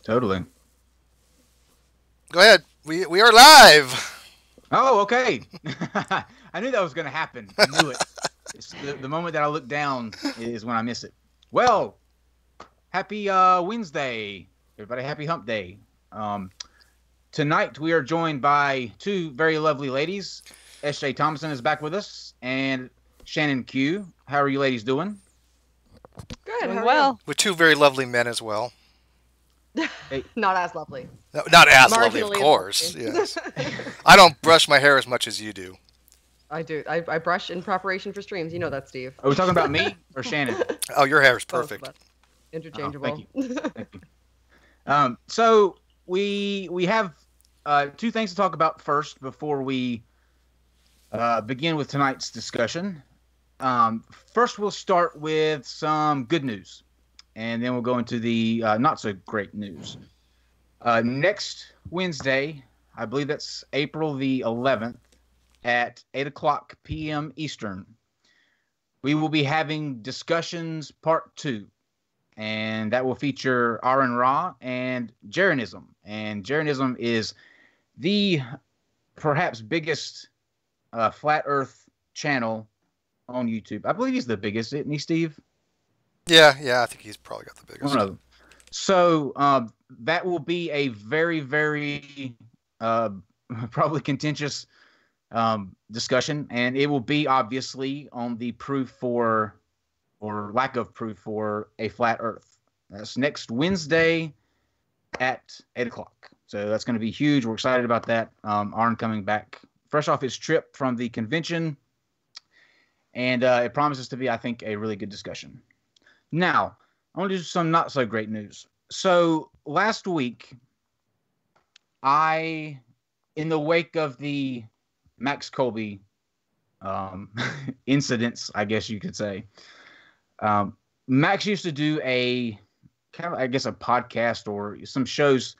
Totally. Go ahead. We are live. Oh, okay. I knew that was going to happen. I knew it. It's the moment that I look down is when I miss it. Well, happy Wednesday, everybody. Happy Hump Day. Tonight we are joined by two very lovely ladies. S.J. Thomason is back with us, and Shannon Q. How are you ladies doing? Good. Doing How are well. With two very lovely men as well. Hey. Not as lovely. No, not as lovely, of Marginally course. lovely. Yes. I don't brush my hair as much as you do. I do. I brush in preparation for streams. You know that, Steve. Are we talking about me or Shannon? Oh, your hair is Both of perfect. us. Interchangeable. Thank you. Thank you. So we have two things to talk about first before we begin with tonight's discussion. First, we'll start with some good news, and then we'll go into the not so great news. Next Wednesday, I believe that's April the 11th at 8:00 p.m. Eastern, we will be having discussions part 2. And that will feature Aaron Ra and Jeranism. And Jeranism is the perhaps biggest flat Earth channel on YouTube. I believe he's the biggest, isn't he, Steve? Yeah, I think he's probably got the biggest. One of them. So that will be a very, very probably contentious discussion. And it will be obviously on the proof for or lack of proof for a flat Earth. That's next Wednesday at 8:00. So that's going to be huge. We're excited about that. Arn coming back fresh off his trip from the convention. And it promises to be, I think, a really good discussion. Now, I want to do some not so great news. So last week, in the wake of the Max Colby incidents, I guess you could say, Max used to do a kind of, I guess, a podcast or some shows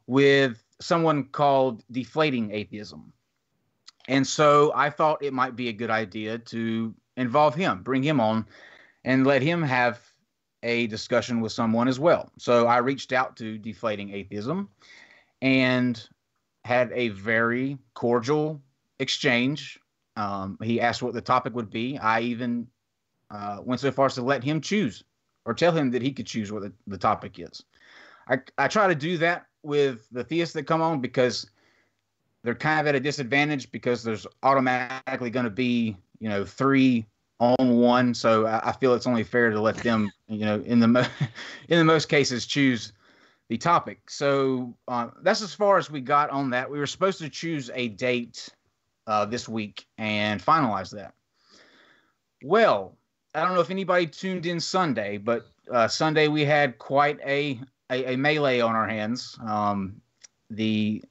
with someone called Deflating Atheism. And so I thought it might be a good idea to involve him, bring him on, and let him have a discussion with someone as well. So I reached out to Deflating Atheism and had a very cordial exchange. He asked what the topic would be. I even went so far as to let him choose or tell him that he could choose what the topic is. I try to do that with the theists that come on because they're kind of at a disadvantage because there's automatically going to be, 3 on 1. So I feel it's only fair to let them, in the most cases, choose the topic. So that's as far as we got on that. We were supposed to choose a date this week and finalize that. Well, I don't know if anybody tuned in Sunday, but Sunday we had quite a melee on our hands. The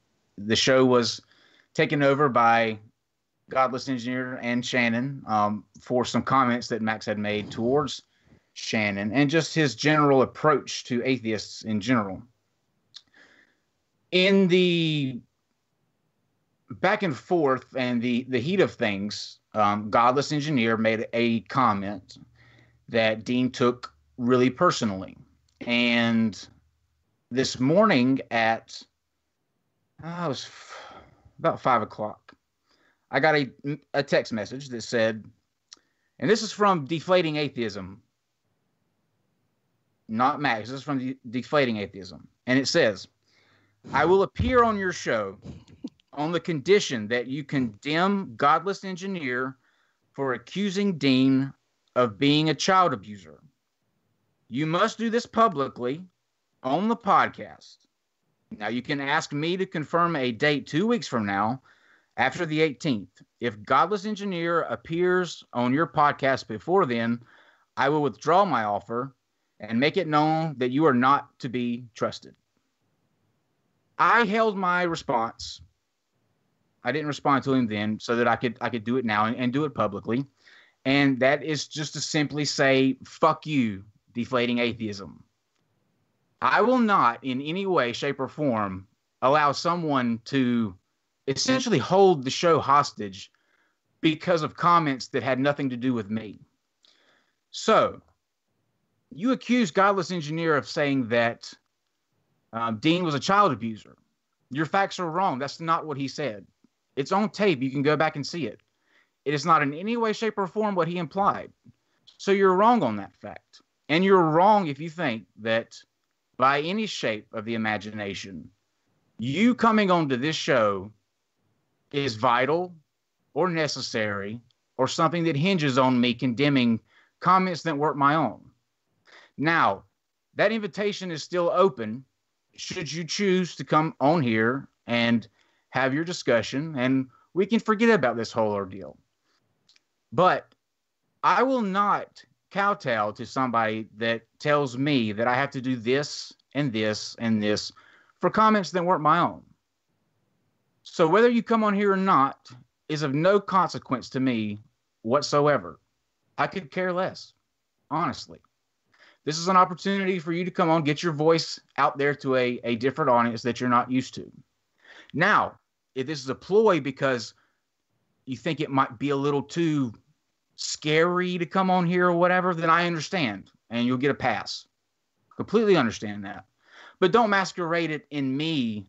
show was taken over by Godless Engineer and Shannon for some comments that Max had made towards Shannon and just his general approach to atheists in general. In the back and forth and the heat of things, Godless Engineer made a comment that Dean took really personally. And this morning at, it was about 5:00, I got a text message that said, and this is from Deflating Atheism, not Max, this is from Deflating Atheism. And it says, I will appear on your show on the condition that you condemn Godless Engineer for accusing Dean of being a child abuser. You must do this publicly on the podcast. Now, you can ask me to confirm a date 2 weeks from now, after the 18th. If Godless Engineer appears on your podcast before then, I will withdraw my offer and make it known that you are not to be trusted. I held my response. I didn't respond to him then so that I could do it now and do it publicly. And that is just to simply say, fuck you, Deflating Atheism. I will not in any way, shape, or form allow someone to essentially hold the show hostage because of comments that had nothing to do with me. So, you accuse Godless Engineer of saying that Dean was a child abuser. Your facts are wrong. That's not what he said. It's on tape. You can go back and see it. It is not in any way, shape, or form what he implied. So you're wrong on that fact. And you're wrong if you think that by any shape of the imagination, you coming onto this show is vital or necessary or something that hinges on me condemning comments that weren't my own. Now, that invitation is still open should you choose to come on here and have your discussion, and we can forget about this whole ordeal. But I will not kowtow to somebody that tells me that I have to do this and this and this for comments that weren't my own. So whether you come on here or not is of no consequence to me whatsoever. I could care less, honestly. This is an opportunity for you to come on, get your voice out there to a different audience that you're not used to. Now, if this is a ploy because you think it might be a little too scary to come on here or whatever, then I understand, and you'll get a pass. Completely understand that. But don't masquerade it in me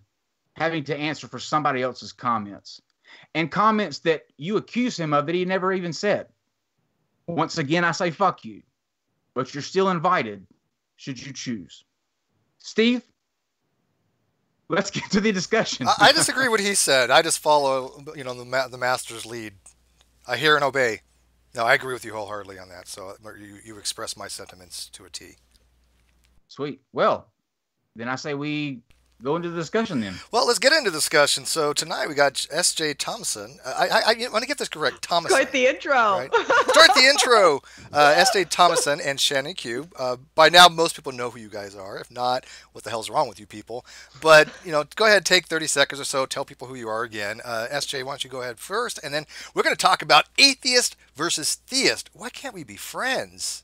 having to answer for somebody else's comments. And comments that you accuse him of that he never even said. Once again, I say fuck you. But you're still invited, should you choose. Steve, let's get to the discussion. I disagree with what he said. I just follow, the master's lead. I hear and obey. No, I agree with you wholeheartedly on that. So you express my sentiments to a T. Sweet. Well, then I say we go into the discussion then. Well, let's get into discussion. So tonight we got S.J. Thomason. I want to get this correct. Thomason. Quite the intro. Right? Start the intro. S.J. Thomason and Shannon Q. By now, most people know who you guys are. If not, what the hell's wrong with you people? But, go ahead, take 30 seconds or so. Tell people who you are again. S.J., why don't you go ahead first? And then we're going to talk about atheist versus theist. Why can't we be friends?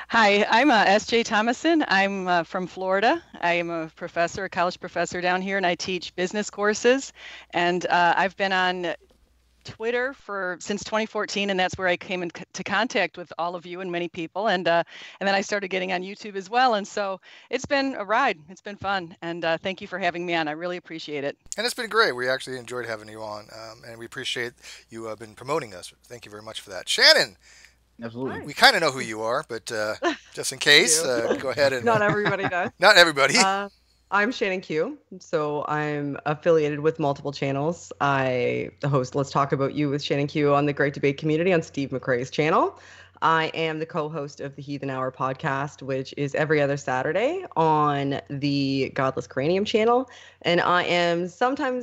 Hi, I'm S.J. Thomason. I'm from Florida. I am a professor, a college professor down here, and I teach business courses. And I've been on Twitter since 2014, and that's where I came into contact with all of you and many people. And then I started getting on YouTube as well. And so it's been a ride. It's been fun. And thank you for having me on. I really appreciate it. And it's been great. We actually enjoyed having you on, and we appreciate you have been promoting us. Thank you very much for that. Shannon. Absolutely. We kind of know who you are, but just in case, go ahead and... Not everybody does. Not everybody. I'm Shannon Q. So I'm affiliated with multiple channels. I host Let's Talk About You with Shannon Q on the Great Debate Community on Steve McRae's channel. I am the co-host of the Heathen Hour podcast, which is every other Saturday on the Godless Cranium channel. And I am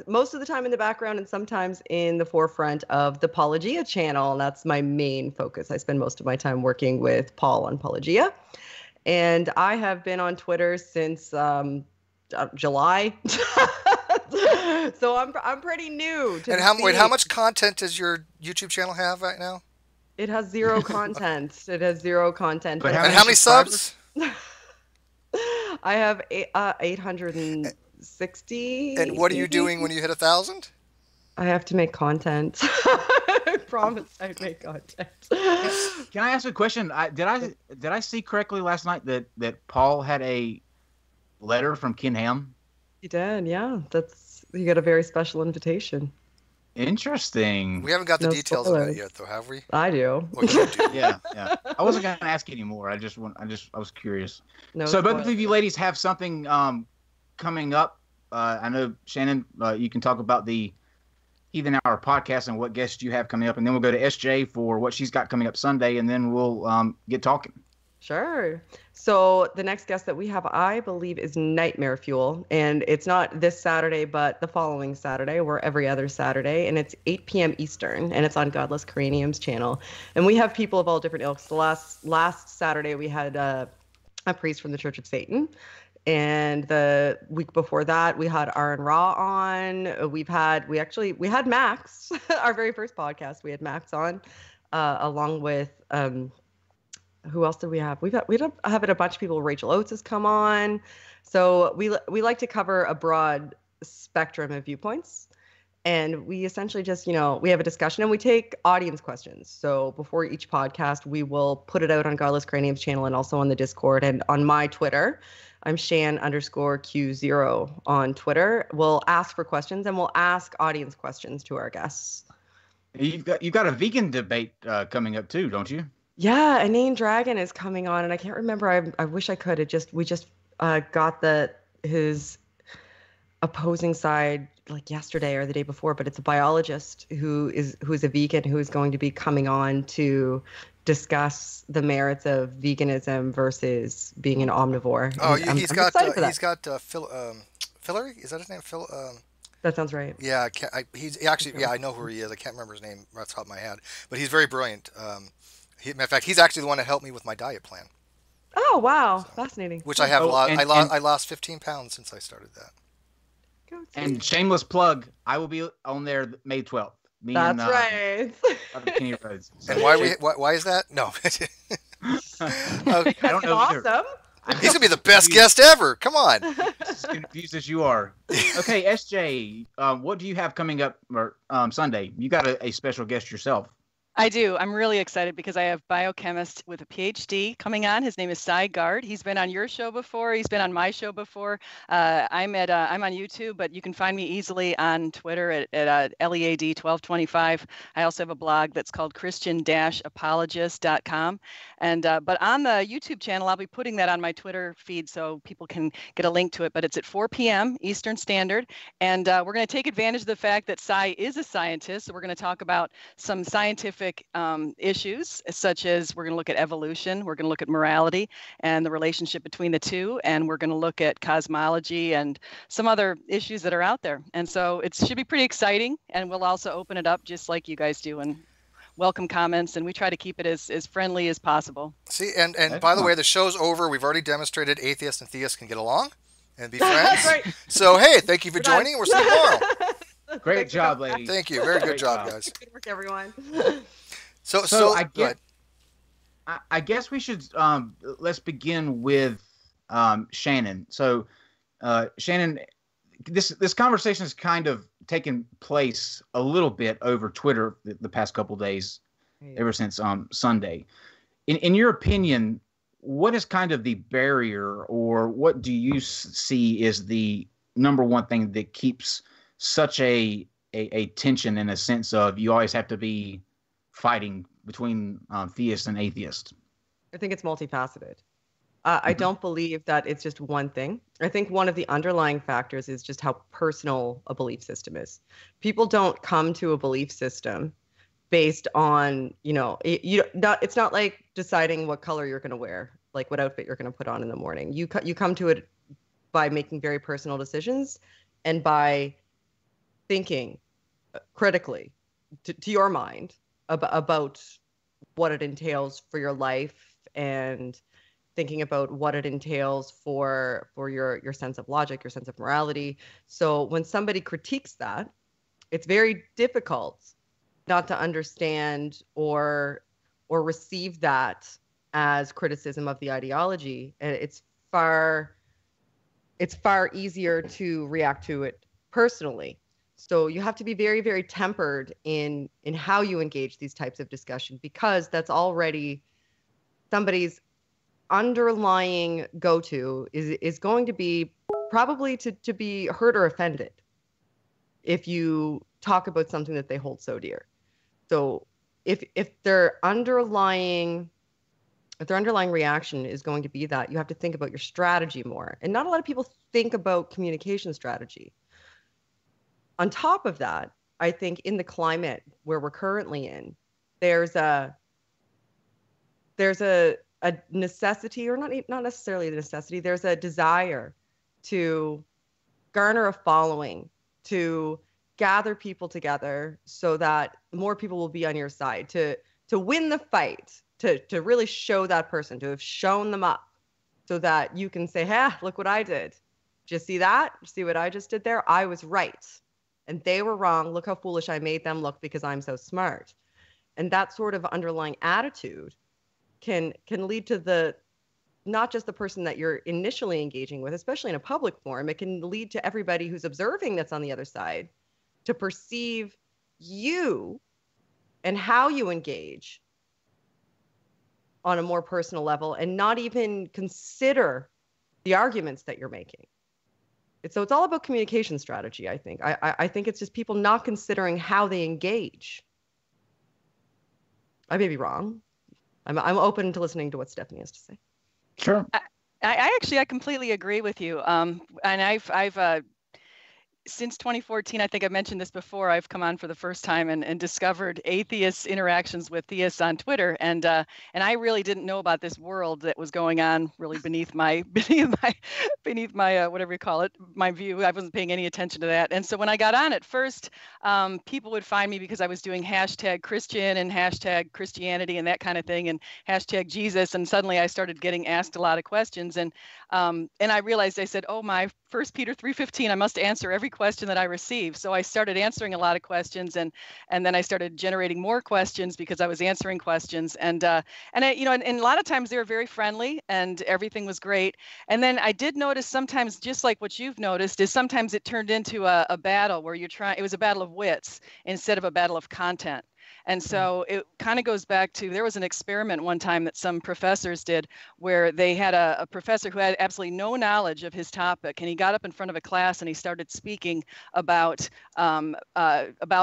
most of the time in the background and sometimes in the forefront of the Apologia channel. And that's my main focus. I spend most of my time working with Paul on Apologia. And I have been on Twitter since July. So I'm pretty new to how much content does your YouTube channel have right now? It has zero content. It has zero content. But and how many subs? I have 860. And what are you doing when you hit 1,000? I have to make content. I promise I'd make content. Can I ask a question? Did I see correctly last night that Paul had a letter from Ken Ham? He did, yeah. You got a very special invitation. Interesting. We haven't got the details of it yet, though, have we? I do. What can you do? Yeah. I wasn't gonna ask anymore. I was curious. No so spoilers. both of you ladies have something coming up. I know Shannon, you can talk about the Heathen Hour podcast and what guests you have coming up, and then we'll go to SJ for what she's got coming up Sunday, and then we'll get talking. Sure. So the next guest that we have, I believe, is Nightmare Fuel. And it's not this Saturday, but the following Saturday. We're every other Saturday. And it's 8 p.m. Eastern. And it's on Godless Cranium's channel. And we have people of all different ilks. The last Saturday, we had a priest from the Church of Satan. And the week before that, we had Aaron Ra on. We had Max, our very first podcast. We had Max on, along with... who else did we have? We have a bunch of people. Rachel Oates has come on. So we like to cover a broad spectrum of viewpoints. And we essentially just, we have a discussion and we take audience questions. So before each podcast, we will put it out on Godless Cranium's channel and also on the Discord. And on my Twitter, I'm Shan_Q0 on Twitter. We'll ask for questions and we'll ask audience questions to our guests. You've got a vegan debate coming up too, don't you? Yeah, Inane Dragon is coming on, and I can't remember. I wish I could. We just got his opposing side like yesterday or the day before, but it's a biologist who's a vegan who is going to be coming on to discuss the merits of veganism versus being an omnivore. Oh, he's got Fillory? Is that his name? That sounds right. Yeah, I know who he is. I can't remember his name right off the top of my head, but he's very brilliant. In fact, he's actually the one that helped me with my diet plan. Oh wow, fascinating. Which I have I lost 15 pounds since I started that. And shameless plug, I will be on there May 12th. That's right. Kenny Rhodes. So and why is that? No. I don't know. Awesome. He's gonna be the best guest ever. Come on. As confused as you are. Okay, SJ, what do you have coming up Sunday? You got a special guest yourself. I do. I'm really excited because I have biochemist with a PhD coming on. His name is Cy Gard. He's been on your show before. He's been on my show before. I'm on YouTube, but you can find me easily on Twitter at LEAD1225. I also have a blog that's called Christian-apologist.com. And but on the YouTube channel, I'll be putting that on my Twitter feed so people can get a link to it. But it's at 4 p.m. Eastern Standard. And we're going to take advantage of the fact that Cy is a scientist. So we're going to talk about some scientific issues, such as we're going to look at evolution, we're going to look at morality and the relationship between the two, and we're going to look at cosmology and some other issues that are out there. And so it should be pretty exciting, and we'll also open it up just like you guys do and welcome comments, and we try to keep it as friendly as possible. See, and by the way, the show's over. We've already demonstrated atheists and theists can get along and be friends. Right. So, hey, thank you for joining. We'll see you tomorrow. Great job, ladies. Thank you. Very good job, guys. Good work, everyone. So I guess we should let's begin with Shannon. So Shannon, this conversation has kind of taken place a little bit over Twitter the past couple days, ever since Sunday. In your opinion, what is kind of the barrier, or what do you see is the number one thing that keeps such a tension, in a sense of you always have to be fighting between theists and atheists? I think it's multifaceted. I don't believe that it's just one thing. I think one of the underlying factors is just how personal a belief system is. People don't come to a belief system based on, it's not like deciding what color you're going to wear, like what outfit you're going to put on in the morning. You come to it by making very personal decisions and by thinking critically to your mind about what it entails for your life, and thinking about what it entails for your sense of logic, your sense of morality. So when somebody critiques that, it's very difficult not to understand or receive that as criticism of the ideology. And it's far easier to react to it personally. So you have to be very, very tempered in how you engage these types of discussion, because that's already somebody's underlying go-to is going to be probably to be hurt or offended if you talk about something that they hold so dear. So if their underlying reaction is going to be that, you have to think about your strategy more. And not a lot of people think about communication strategy. On top of that, I think in the climate where we're currently in, there's a necessity, or not necessarily the necessity, there's a desire to garner a following, to gather people together so that more people will be on your side, to win the fight, to really show that person, to have shown them up so that you can say, hey, look what I did. Did you see that? See what I just did there? I was right. And they were wrong. Look how foolish I made them look because I'm so smart. And that sort of underlying attitude can lead to not just the person that you're initially engaging with, especially in a public forum. It can lead to everybody who's observing that's on the other side to perceive you and how you engage on a more personal level and not even consider the arguments that you're making. So it's all about communication strategy, I think. I think it's just people not considering how they engage. I may be wrong. I'm open to listening to what Stephanie has to say. Sure. I completely agree with you. And I've since 2014, I think I mentioned this before, I've come on for the first time and discovered atheists' interactions with theists on Twitter. And I really didn't know about this world that was going on really beneath my whatever you call it, my view. I wasn't paying any attention to that. And so when I got on at first, people would find me because I was doing hashtag Christian and hashtag Christianity and that kind of thing and hashtag Jesus. And suddenly I started getting asked a lot of questions. And I realized, I said, oh, my 1 Peter 3:15, I must answer every question that I receive. So I started answering a lot of questions, and then I started generating more questions because I was answering questions. And a lot of times they were very friendly and everything was great. And then I did notice sometimes, just like what you've noticed, is sometimes it turned into a battle where it was a battle of wits instead of a battle of content. And so it kind of goes back to, there was an experiment one time that some professors did where they had a professor who had absolutely no knowledge of his topic. And he got up in front of a class and he started speaking about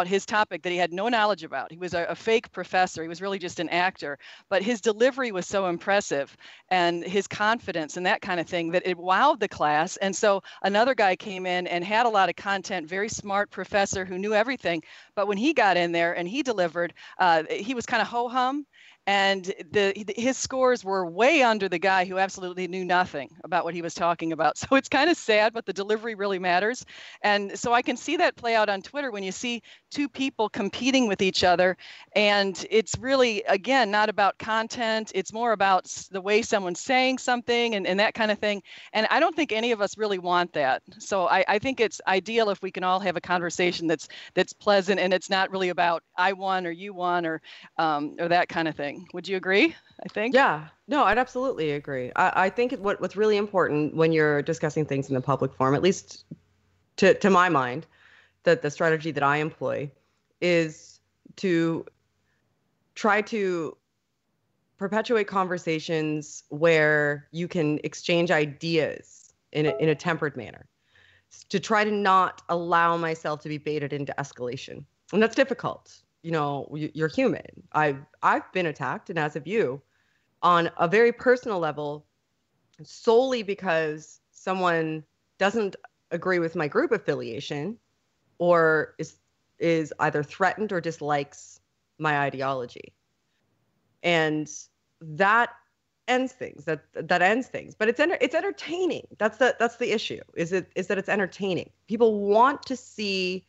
his topic that he had no knowledge about. He was a fake professor. He was really just an actor. But his delivery was so impressive and his confidence and that kind of thing that it wowed the class. And so another guy came in and had a lot of content, very smart professor who knew everything. But when he got in there and he delivered, he was kind of ho-hum, and his scores were way under the guy who absolutely knew nothing about what he was talking about. So it's kind of sad, but the delivery really matters. And so I can see that play out on Twitter when you see two people competing with each other. And it's really, again, not about content. It's more about the way someone's saying something and that kind of thing. And I don't think any of us really want that. So I think it's ideal if we can all have a conversation that's pleasant and it's not really about I won or you won or that kind of thing. Would you agree? I think. Yeah, no, I'd absolutely agree. I think what's really important when you're discussing things in the public forum, at least to my mind, that the strategy that I employ is to try to perpetuate conversations where you can exchange ideas in a tempered manner, to try to not allow myself to be baited into escalation. And that's difficult. You know, you're human. I've been attacked, and as have you, on a very personal level, solely because someone doesn't agree with my group affiliation, or is either threatened or dislikes my ideology, and that ends things. That ends things. But it's entertaining. That's the issue. Is that it's entertaining. People want to see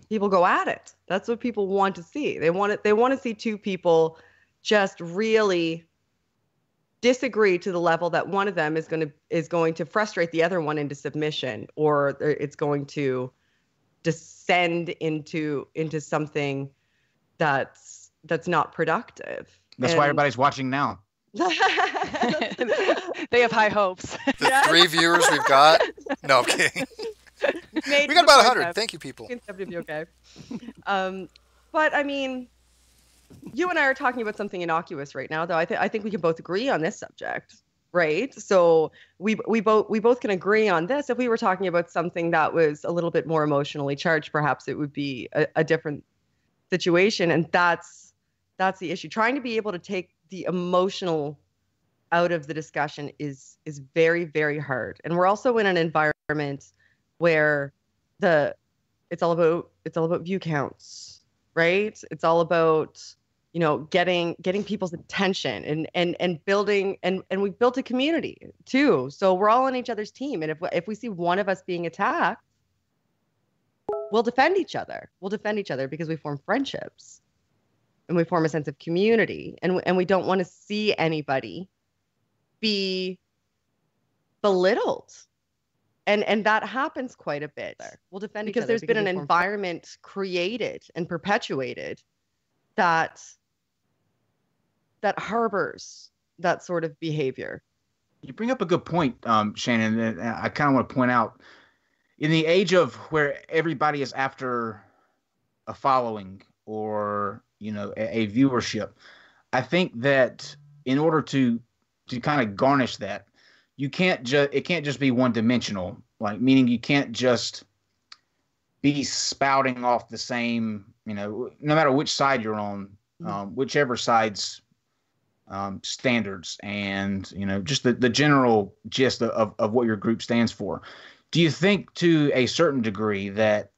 people go at it. That's what people want to see. They want to see two people just really disagree to the level that one of them is going to frustrate the other one into submission, or it's going to descend into something that's not productive. That's why everybody's watching now. They have high hopes. The 3 viewers we've got. No, I'm kidding. We got about 100. Thank you, people. It's going to be okay. But I mean, you and I are talking about something innocuous right now, though. I think we can both agree on this subject, right? So we both can agree on this. If we were talking about something that was a little bit more emotionally charged, perhaps it would be a different situation, and that's the issue. Trying to be able to take the emotional out of the discussion is very, very hard. And we're also in an environment where it's all about view counts, right? It's all about, you know, getting people's attention and building, and we've built a community too. So we're all on each other's team. And if we see one of us being attacked, we'll defend each other. We'll defend each other because we form friendships and we form a sense of community, and we don't want to see anybody be belittled. And that happens quite a bit. We'll defend because there's been an environment created and perpetuated that harbors that sort of behavior. You bring up a good point, Shannon. And I kind of want to point out, in the age of where everybody is after a following or a viewership. I think that in order to kind of garnish that, it can't just be one dimensional. Like, meaning you can't just be spouting off the same, no matter which side you're on, whichever side's standards and, just the general gist of what your group stands for. Do you think to a certain degree that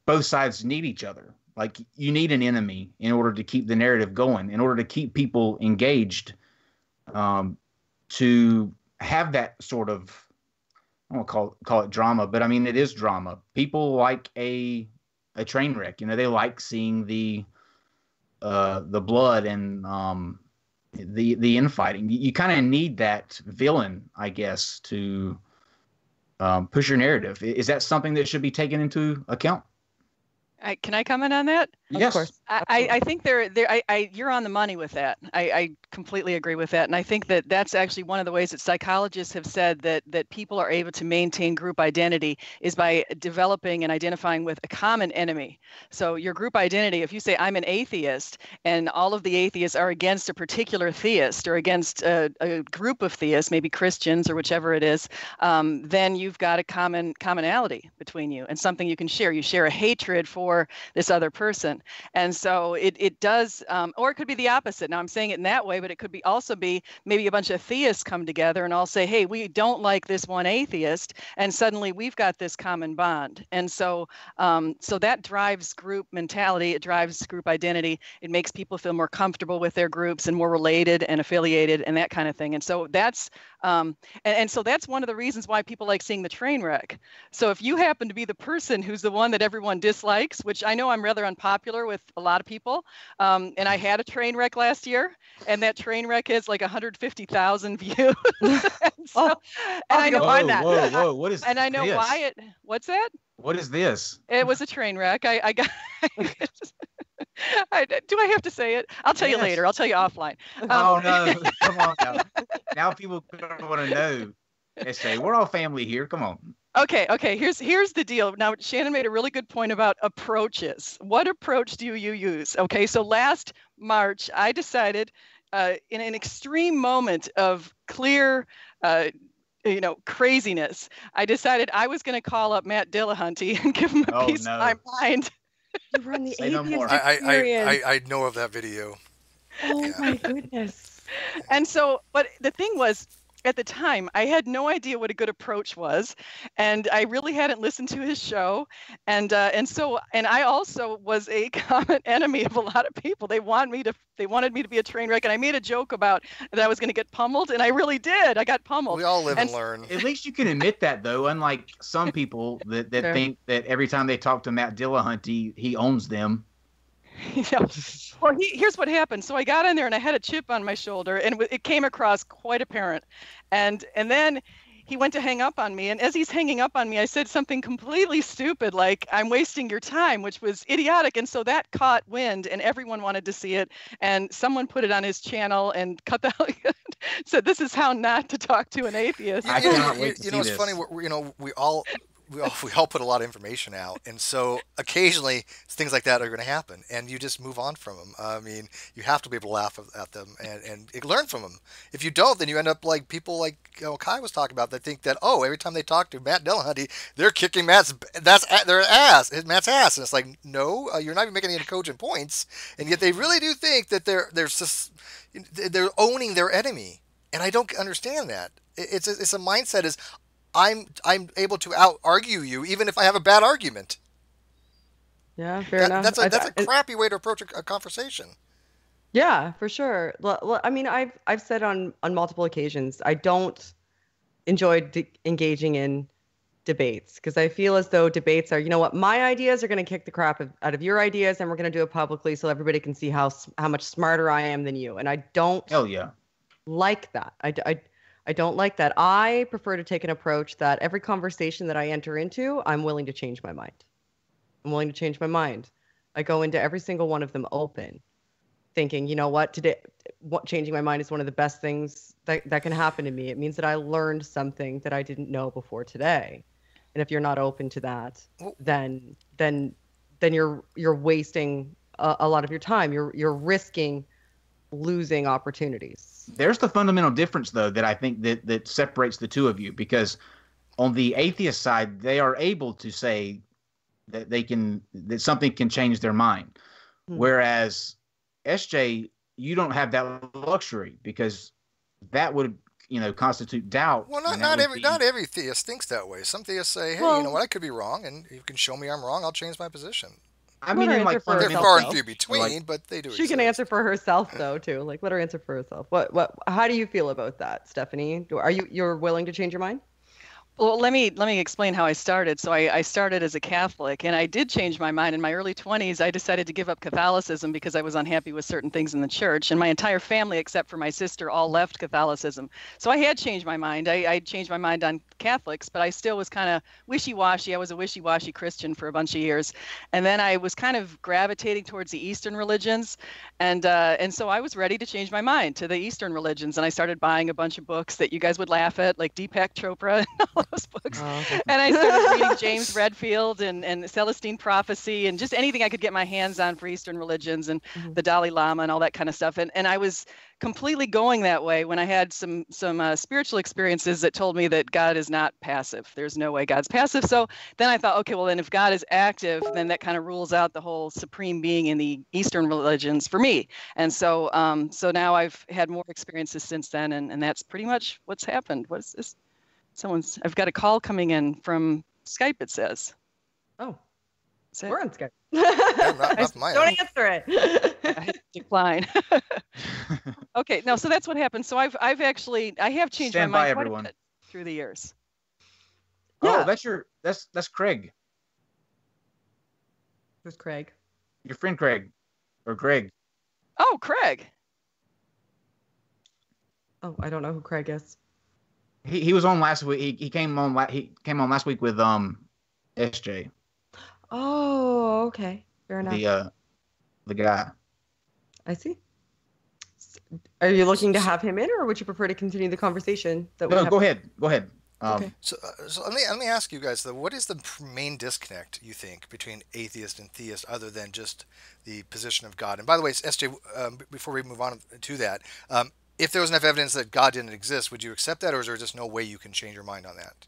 both sides need each other? Like, you need an enemy in order to keep the narrative going, in order to keep people engaged, to have that sort of, I don't want to call it drama, but I mean, it is drama. People like a train wreck. They like seeing the blood and the infighting. You kind of need that villain, I guess, to push your narrative. Is that something that should be taken into account? Can I comment on that? Yes. Of course. I think you're on the money with that. I completely agree with that. And I think that that's actually one of the ways that psychologists have said that people are able to maintain group identity is by developing and identifying with a common enemy. So your group identity, if you say I'm an atheist and all of the atheists are against a particular theist or against a group of theists, maybe Christians or whichever it is, then you've got a commonality between you and something you can share. You share a hatred for this other person. And so it does, or it could be the opposite. Now I'm saying it in that way, but it could also be maybe a bunch of theists come together and all say, hey, we don't like this one atheist. And suddenly we've got this common bond. And so that drives group mentality. It drives group identity. It makes people feel more comfortable with their groups and more related and affiliated and that kind of thing. And so that's, and so that's one of the reasons why people like seeing the train wreck. So if you happen to be the person who's the one that everyone dislikes, which I know I'm rather unpopular with a lot of people, and I had a train wreck last year, and that train wreck has like 150,000 views. I know why that. Whoa! What is? And I know this? why it. What's that? What is this? It was a train wreck. I got. Do I have to say it? I'll tell you later. I'll tell you offline. Oh no! Come on now. Now people want to know. They say we're all family here. Come on. Okay. Here's the deal. Now, Shannon made a really good point about approaches. What approach do you use? Okay, so last March, I decided in an extreme moment of clear, craziness, I decided I was going to call up Matt Dillahunty and give him a piece of my mind. You run the Say no more. I know of that video. Oh my goodness. And so, but the thing was, at the time, I had no idea what a good approach was, and I really hadn't listened to his show, and I also was a common enemy of a lot of people. They wanted me to be a train wreck, and I made a joke about that I was going to get pummeled, and I really did. I got pummeled. We all live and learn. At least you can admit that, though. Unlike some people that think that every time they talk to Matt Dillahunty, he owns them. Well, here's what happened. So I got in there and I had a chip on my shoulder, and it came across quite apparent. And then he went to hang up on me, and as he's hanging up on me, I said something completely stupid, like "I'm wasting your time," which was idiotic. And so that caught wind, and everyone wanted to see it. And someone put it on his channel and cut the said, "This is how not to talk to an atheist." I cannot wait to see it's this. funny. We all put a lot of information out, and so occasionally things like that are going to happen, and you just move on from them. I mean, you have to be able to laugh at them and learn from them. If you don't, then you end up like people like Kai was talking about that think that every time they talk to Matt Dillahunty, they're kicking Matt's ass, and it's like, no, you're not even making any cogent points, and yet they really do think that they're owning their enemy, and I don't understand that. It's a mindset is, I'm able to out-argue you even if I have a bad argument. Yeah, fair enough. That's a crappy way to approach a conversation. Yeah, for sure. I mean, I've said on multiple occasions, I don't enjoy engaging in debates because I feel as though debates are, my ideas are going to kick the crap out of your ideas, and we're going to do it publicly so everybody can see how much smarter I am than you. And I don't like that. I don't like that. I prefer to take an approach that every conversation that I enter into, I'm willing to change my mind. I'm willing to change my mind. I go into every single one of them open, thinking, changing my mind is one of the best things that can happen to me. It means that I learned something that I didn't know before today. And if you're not open to that, then then you're wasting a lot of your time. You're risking losing opportunities. There's the fundamental difference, though, that I think that separates the two of you, because on the atheist side, they are able to say that that something can change their mind. Whereas SJ, you don't have that luxury, because that would, constitute doubt. Well, not every theist thinks that way. Some theists say, hey, you know what, I could be wrong, and you can show me I'm wrong, I'll change my position. I mean, they're far and few between, but they do. She can answer for herself, though, too. Like, let her answer for herself. How do you feel about that, Stephanie? You're willing to change your mind? Well, let me explain how I started. So I started as a Catholic, and I did change my mind. In my early 20s, I decided to give up Catholicism because I was unhappy with certain things in the church. And my entire family, except for my sister, all left Catholicism. So I had changed my mind. I changed my mind on Catholics, but I still was kind of wishy-washy. I was a wishy-washy Christian for a bunch of years. And then I was kind of gravitating towards the Eastern religions. And so I was ready to change my mind to the Eastern religions. And I started buying a bunch of books that you guys would laugh at, like Deepak Chopra and all those books. And I started reading James Redfield and Celestine Prophecy and just anything I could get my hands on for Eastern religions and the Dalai Lama and all that kind of stuff. And I was completely going that way when I had some spiritual experiences that told me that God is not passive. There's no way God's passive. So then I thought, okay, well, then if God is active, then that kind of rules out the whole supreme being in the Eastern religions for me. And so now I've had more experiences since then, and that's pretty much what's happened. What is this? I've got a call coming in from Skype, it says. Oh, we're on Skype. Don't answer it. I decline. Okay, no, so that's what happened. So I have changed my mind quite a bit through the years. Oh, that's Craig. Who's Craig? Your friend Craig, or Greg. Oh, Craig. Oh, I don't know who Craig is. He was on last week. He came on last week with SJ. Oh, okay. Fair enough. The guy. I see. Are you looking to have him in, or would you prefer to continue the conversation? No, go ahead. Okay. So let me ask you guys though, what is the main disconnect you think between atheist and theist, other than just the position of God? And by the way, SJ, before we move on to that, if there was enough evidence that God didn't exist, would you accept that, or is there just no way you can change your mind on that?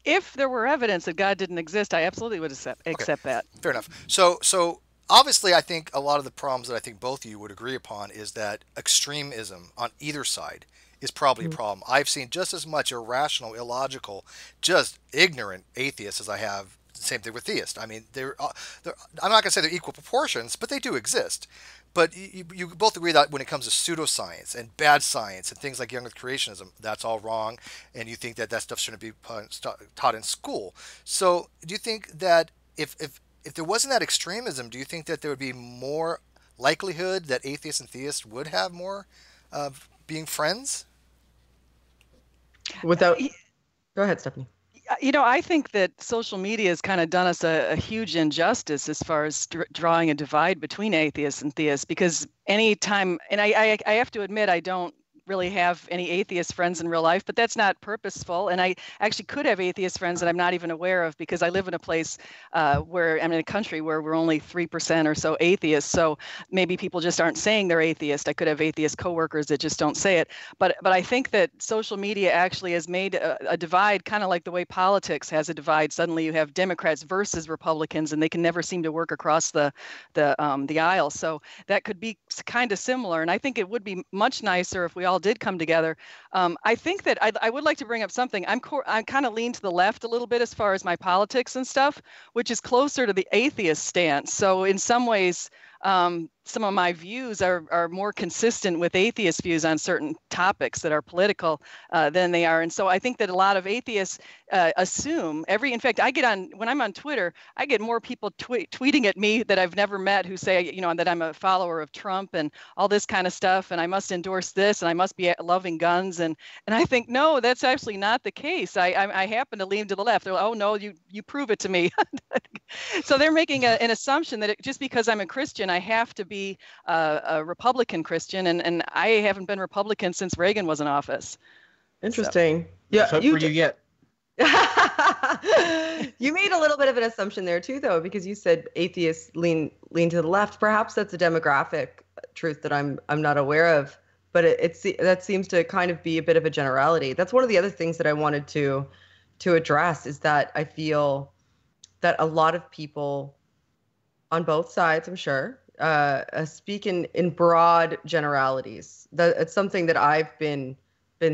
If there were evidence that God didn't exist, I absolutely would accept that. Fair enough. So obviously, I think a lot of the problems that I think both of you would agree upon is that extremism on either side is probably a problem. I've seen just as much irrational, illogical, just ignorant atheists as I have. Same thing with theists. I mean, I'm not going to say they're equal proportions, but they do exist. But you both agree that when it comes to pseudoscience and bad science and things like young earth creationism, that's all wrong, and you think that stuff shouldn't be taught in school. So do you think that if there wasn't that extremism, do you think that there would be more likelihood that atheists and theists would have more of being friends? Go ahead, Stephanie. I think that social media has kind of done us a huge injustice as far as drawing a divide between atheists and theists, because anytime, and I have to admit, I don't really have any atheist friends in real life, but that's not purposeful. And I actually could have atheist friends that I'm not even aware of, because I live in a place where I'm in a country where we're only 3% or so atheists. So maybe people just aren't saying they're atheist. I could have atheist coworkers that just don't say it. But I think that social media actually has made a divide, kind of like the way politics has a divide. Suddenly you have Democrats versus Republicans, and they can never seem to work across the aisle. So that could be kind of similar. And I think it would be much nicer if we all did come together. I think that I would like to bring up something. I'm kind of lean to the left a little bit as far as my politics and stuff, which is closer to the atheist stance. So in some ways, some of my views are more consistent with atheist views on certain topics that are political than they are. And so I think that a lot of atheists assume in fact, when I'm on Twitter, I get more people tweeting at me that I've never met who say, that I'm a follower of Trump and all this kind of stuff, and I must endorse this, and I must be loving guns. And I think, no, that's actually not the case. I happen to lean to the left. They're like, oh, no, you prove it to me. So they're making an assumption that just because I'm a Christian, I have to be a Republican Christian, and I haven't been Republican since Reagan was in office. Interesting. Yeah, hope for you yet. You made a little bit of an assumption there too, though, because you said atheists lean to the left. Perhaps that's a demographic truth that I'm not aware of, but that seems to kind of be a bit of a generality. That's one of the other things that I wanted to address, is that I feel that a lot of people on both sides, I'm sure, speak in broad generalities. It's something that I've been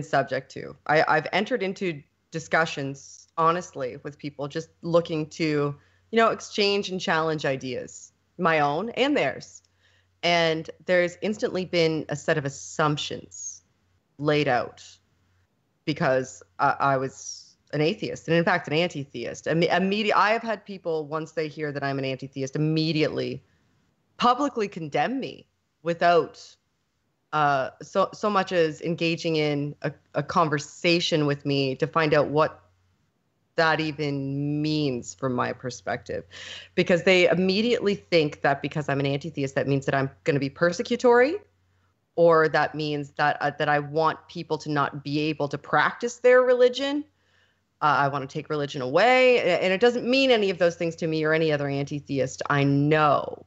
subject to. I've entered into discussions honestly with people, just looking to, exchange and challenge ideas, my own and theirs. And there's instantly been a set of assumptions laid out because I was an atheist, and in fact an anti-theist. I have had people, once they hear that I'm an anti-theist, immediately publicly condemn me without so much as engaging in a conversation with me to find out what that even means from my perspective, because they immediately think that because I'm an anti-theist, that means that I'm going to be persecutory, or that means that I want people to not be able to practice their religion. I want to take religion away, and it doesn't mean any of those things to me or any other anti-theist I know.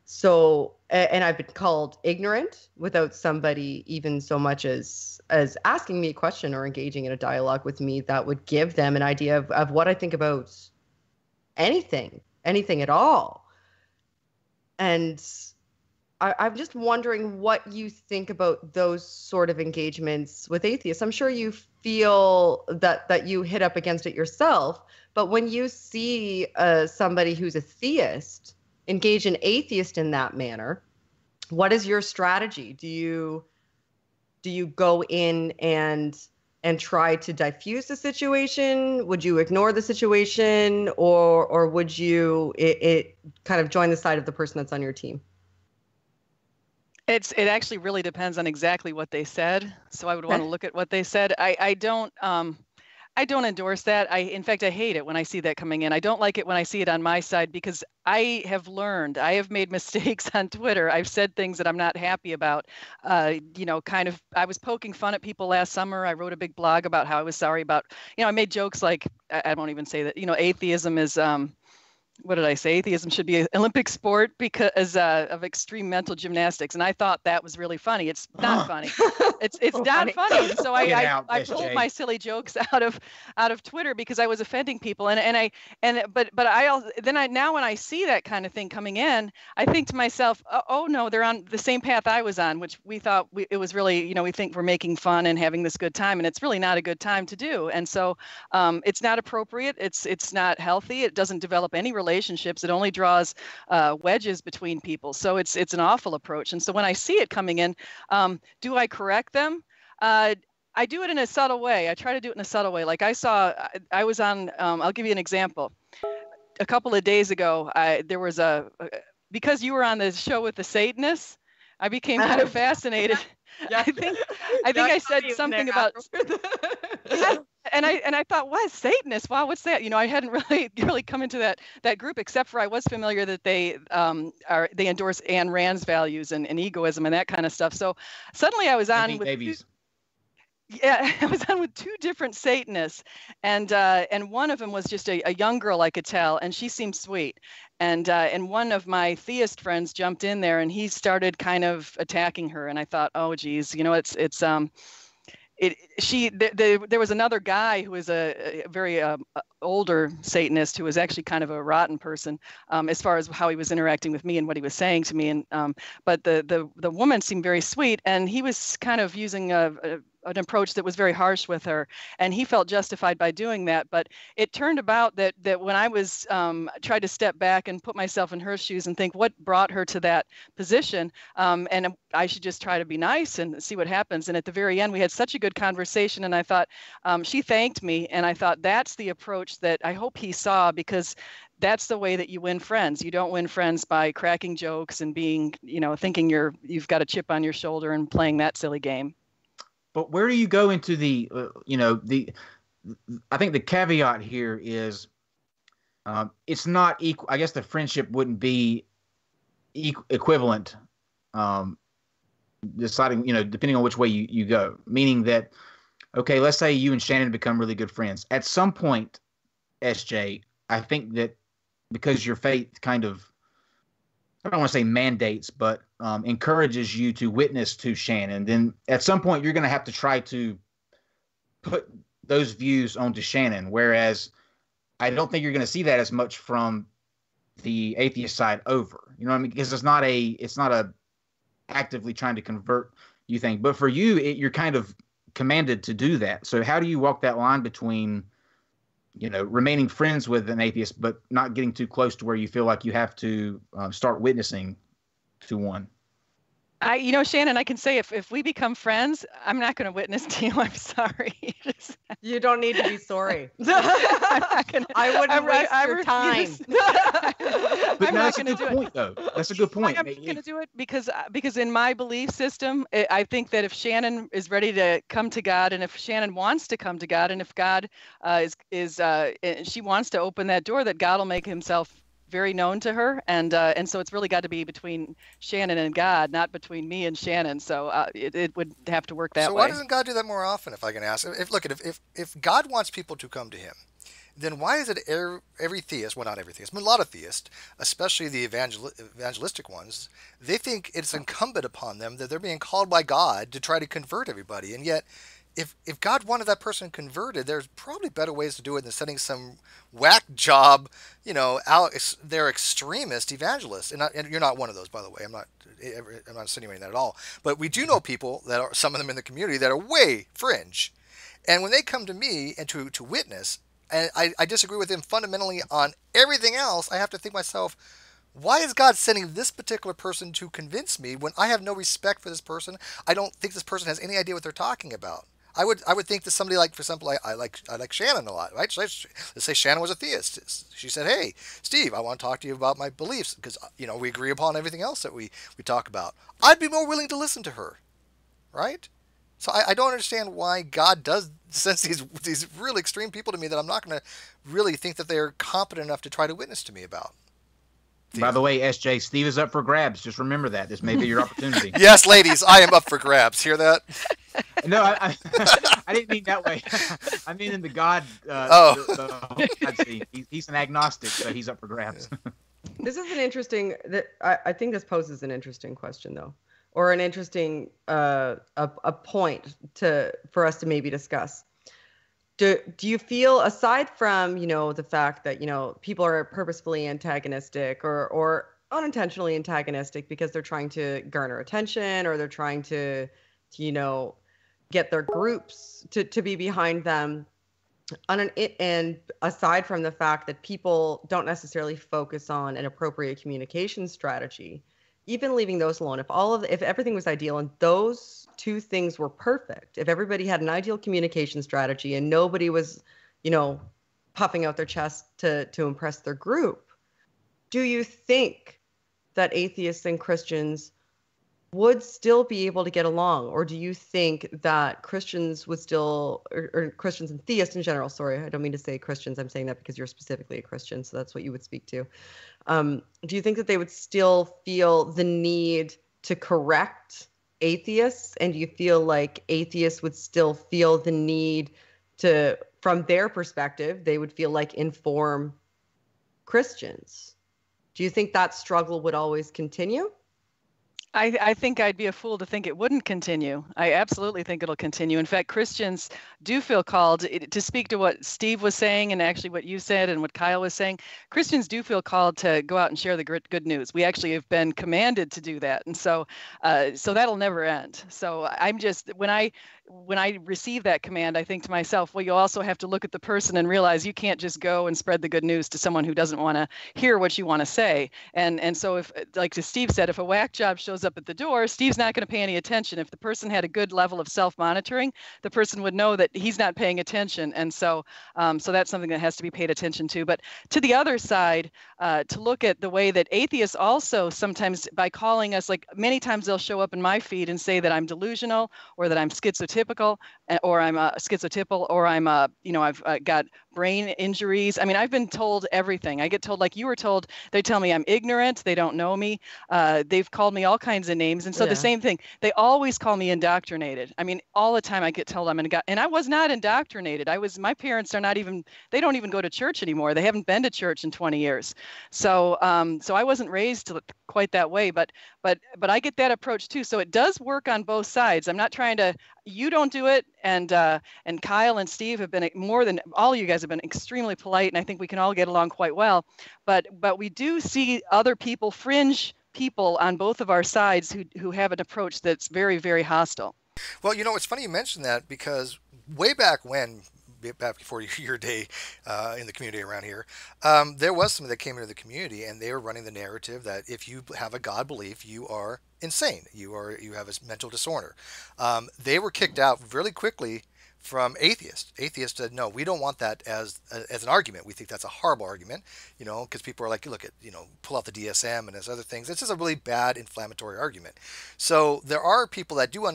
So, and I've been called ignorant without somebody even so much as asking me a question or engaging in a dialogue with me that would give them an idea of what I think about anything at all. And I'm just wondering what you think about those sort of engagements with atheists. I'm sure you feel that you hit up against it yourself, but when you see somebody who's a theist engage an atheist in that manner, what is your strategy? Do you go in and try to diffuse the situation? Would you ignore the situation, or would you it kind of join the side of the person that's on your team? It actually really depends on exactly what they said. So I would want to look at what they said. I don't endorse that. In fact, I hate it when I see that coming in. I don't like it when I see it on my side, because I have made mistakes on Twitter. I've said things that I'm not happy about. I was poking fun at people last summer. I wrote a big blog about how I was sorry about, I made jokes like, I won't even say that, atheism is, what did I say? Atheism should be an Olympic sport because of extreme mental gymnastics, and I thought that was really funny. It's not funny. It's not funny. And so I pulled my silly jokes out of Twitter because I was offending people. But now when I see that kind of thing coming in, I think to myself, oh no, they're on the same path I was on, which we thought it was really, we think we're making fun and having this good time, and it's really not a good time to do. And so it's not appropriate. It's not healthy. It doesn't develop any relationships. It only draws wedges between people. So it's an awful approach. And so when I see it coming in, do I correct them? I do it in a subtle way. I try to do it in a subtle way. Like I was on, I'll give you an example. A couple of days ago, there was because you were on the show with the Satanists, I became kind of fascinated. Yeah. I think I said something about and I thought, what, Satanist? Wow, what's that? I hadn't really come into that group, except for I was familiar that they endorse Ayn Rand's values and egoism and that kind of stuff. So suddenly I was on with babies. Yeah, I was on with two different Satanists, and one of them was just a young girl I could tell, and she seemed sweet. And one of my theist friends jumped in there, and he started kind of attacking her, and I thought, oh geez, there was another guy who was a very older Satanist who was actually kind of a rotten person as far as how he was interacting with me and what he was saying to me. And but the woman seemed very sweet, and he was kind of using an approach that was very harsh with her, and he felt justified by doing that. But it turned about that when I was tried to step back and put myself in her shoes and think what brought her to that position, and I should just try to be nice and see what happens. And at the very end, we had such a good conversation, and I thought she thanked me, and I thought that's the approach that I hope he saw, because that's the way that you win friends. You don't win friends by cracking jokes and being, thinking you've got a chip on your shoulder and playing that silly game. But where do you go into the, I think the caveat here is it's not equal. I guess the friendship wouldn't be equivalent, deciding, depending on which way you go, meaning that okay, let's say you and Shannon become really good friends. At some point, SJ, I think that because your faith kind of, I don't want to say mandates, but encourages you to witness to Shannon, then at some point you're going to have to try to put those views onto Shannon. Whereas I don't think you're going to see that as much from the atheist side over. You know what I mean? Because it's not a actively trying to convert you thing. But for you, you're kind of commanded to do that. So how do you walk that line between, remaining friends with an atheist, but not getting too close to where you feel like you have to start witnessing to one? Shannon, I can say if we become friends, I'm not going to witness to you. I'm sorry. You don't need to be sorry. I wouldn't waste your time. But that's a good point, though. That's a good point. I'm going to do it because in my belief system, I think that if Shannon is ready to come to God, and if Shannon wants to come to God, and if God she wants to open that door, that God will make himself very known to her, and so it's really got to be between Shannon and God, not between me and Shannon. So it would have to work that way. So why doesn't God do that more often, if I can ask? If God wants people to come to him, then why is it every theist, well, not every theist, but a lot of theists, especially the evangelistic ones, they think it's incumbent upon them that they're being called by God to try to convert everybody, and yet if God wanted that person converted, there's probably better ways to do it than sending some whack job, out they're extremist evangelists. And you're not one of those, by the way. I'm not insinuating that at all. But we do know people that are, some of them in the community, that are way fringe. And when they come to me and to witness, and I disagree with them fundamentally on everything else, I have to think to myself, why is God sending this particular person to convince me when I have no respect for this person? I don't think this person has any idea what they're talking about. I would think that somebody like, for example, I like Shannon a lot, right? So let's say Shannon was a theist. She said, "Hey, Steve, I want to talk to you about my beliefs because we agree upon everything else that we talk about." I'd be more willing to listen to her, right? So I don't understand why God does send these really extreme people to me that I'm not going to really think that they're competent enough to try to witness to me about. By the way, SJ, Steve is up for grabs. Just remember that. This may be your opportunity. Yes, ladies, I am up for grabs. Hear that? No, I didn't mean that way. I mean in the God. God scene. He's an agnostic, so he's up for grabs. This is an interesting. I think this poses an interesting question, though, or an interesting a point for us to maybe discuss. Do you feel, aside from, the fact that, people are purposefully antagonistic or unintentionally antagonistic because they're trying to garner attention or they're trying to get their groups to be behind them, and aside from the fact that people don't necessarily focus on an appropriate communication strategy, even leaving those alone, if everything was ideal and those two things were perfect, if everybody had an ideal communication strategy and nobody was, puffing out their chest to impress their group, do you think that atheists and Christians would still be able to get along? Or do you think that Christians would still, or Christians and theists in general, sorry, I don't mean to say Christians, I'm saying that because you're specifically a Christian, so that's what you would speak to. Do you think that they would still feel the need to correct atheists? And do you feel like atheists would still feel the need to, from their perspective, they would feel like inform Christians? Do you think that struggle would always continue? I think I'd be a fool to think it wouldn't continue. I absolutely think it'll continue. In fact, Christians do feel called to speak to what Steve was saying and actually what you said and what Kyle was saying. Christians do feel called to go out and share the good news. We actually have been commanded to do that. And so that'll never end. So I'm just, when I receive that command, I think to myself, well, you also have to look at the person and realize you can't just go and spread the good news to someone who doesn't want to hear what you want to say. And so if, like Steve said, if a whack job shows up at the door, Steve's not going to pay any attention. If the person had a good level of self-monitoring, the person would know that he's not paying attention. And so that's something that has to be paid attention to. But to the other side, to look at the way that atheists also sometimes, by calling us, like many times they'll show up in my feed and say that I'm delusional or that I'm schizotypical, or I'm schizotypal, or I'm I've got brain injuries. I mean, I've been told everything. I get told, like you were told, they tell me I'm ignorant. They don't know me. They've called me all kinds of names. And so the same thing, they always call me indoctrinated. I mean, all the time I get told I'm and I was not indoctrinated. My parents are not even, they don't even go to church anymore. They haven't been to church in 20 years. So I wasn't raised quite that way, but I get that approach too. So it does work on both sides. I'm not trying to, you don't do it. And Kyle and Steve have been, more than all you guys have been, extremely polite. And I think we can all get along quite well, but we do see other people, fringe people on both of our sides who have an approach that's very, very hostile. Well, it's funny you mentioned that, because way back before your day in the community around here, there was somebody that came into the community and they were running the narrative that if you have a God belief, you are insane. You have a mental disorder. They were kicked out really quickly from Atheists. Atheists said, no, we don't want that as an argument. We think that's a horrible argument, because people are like, look at, pull out the DSM and there's other things. It's just a really bad inflammatory argument. So there are people that do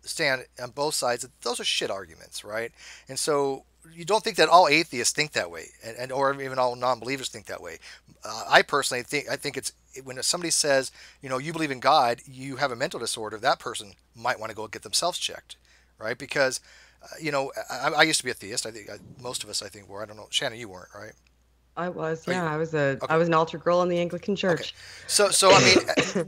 stand on both sides that those are shit arguments, right? And so you don't think that all atheists think that way, and or even all non-believers think that way. I personally think it's when somebody says, you believe in God, you have a mental disorder, that person might want to go get themselves checked, right? Because I used to be a theist. I think most of us, were. I don't know, Shannon, you weren't, right? I was, yeah. I was an altar girl in the Anglican Church. Okay. So I mean,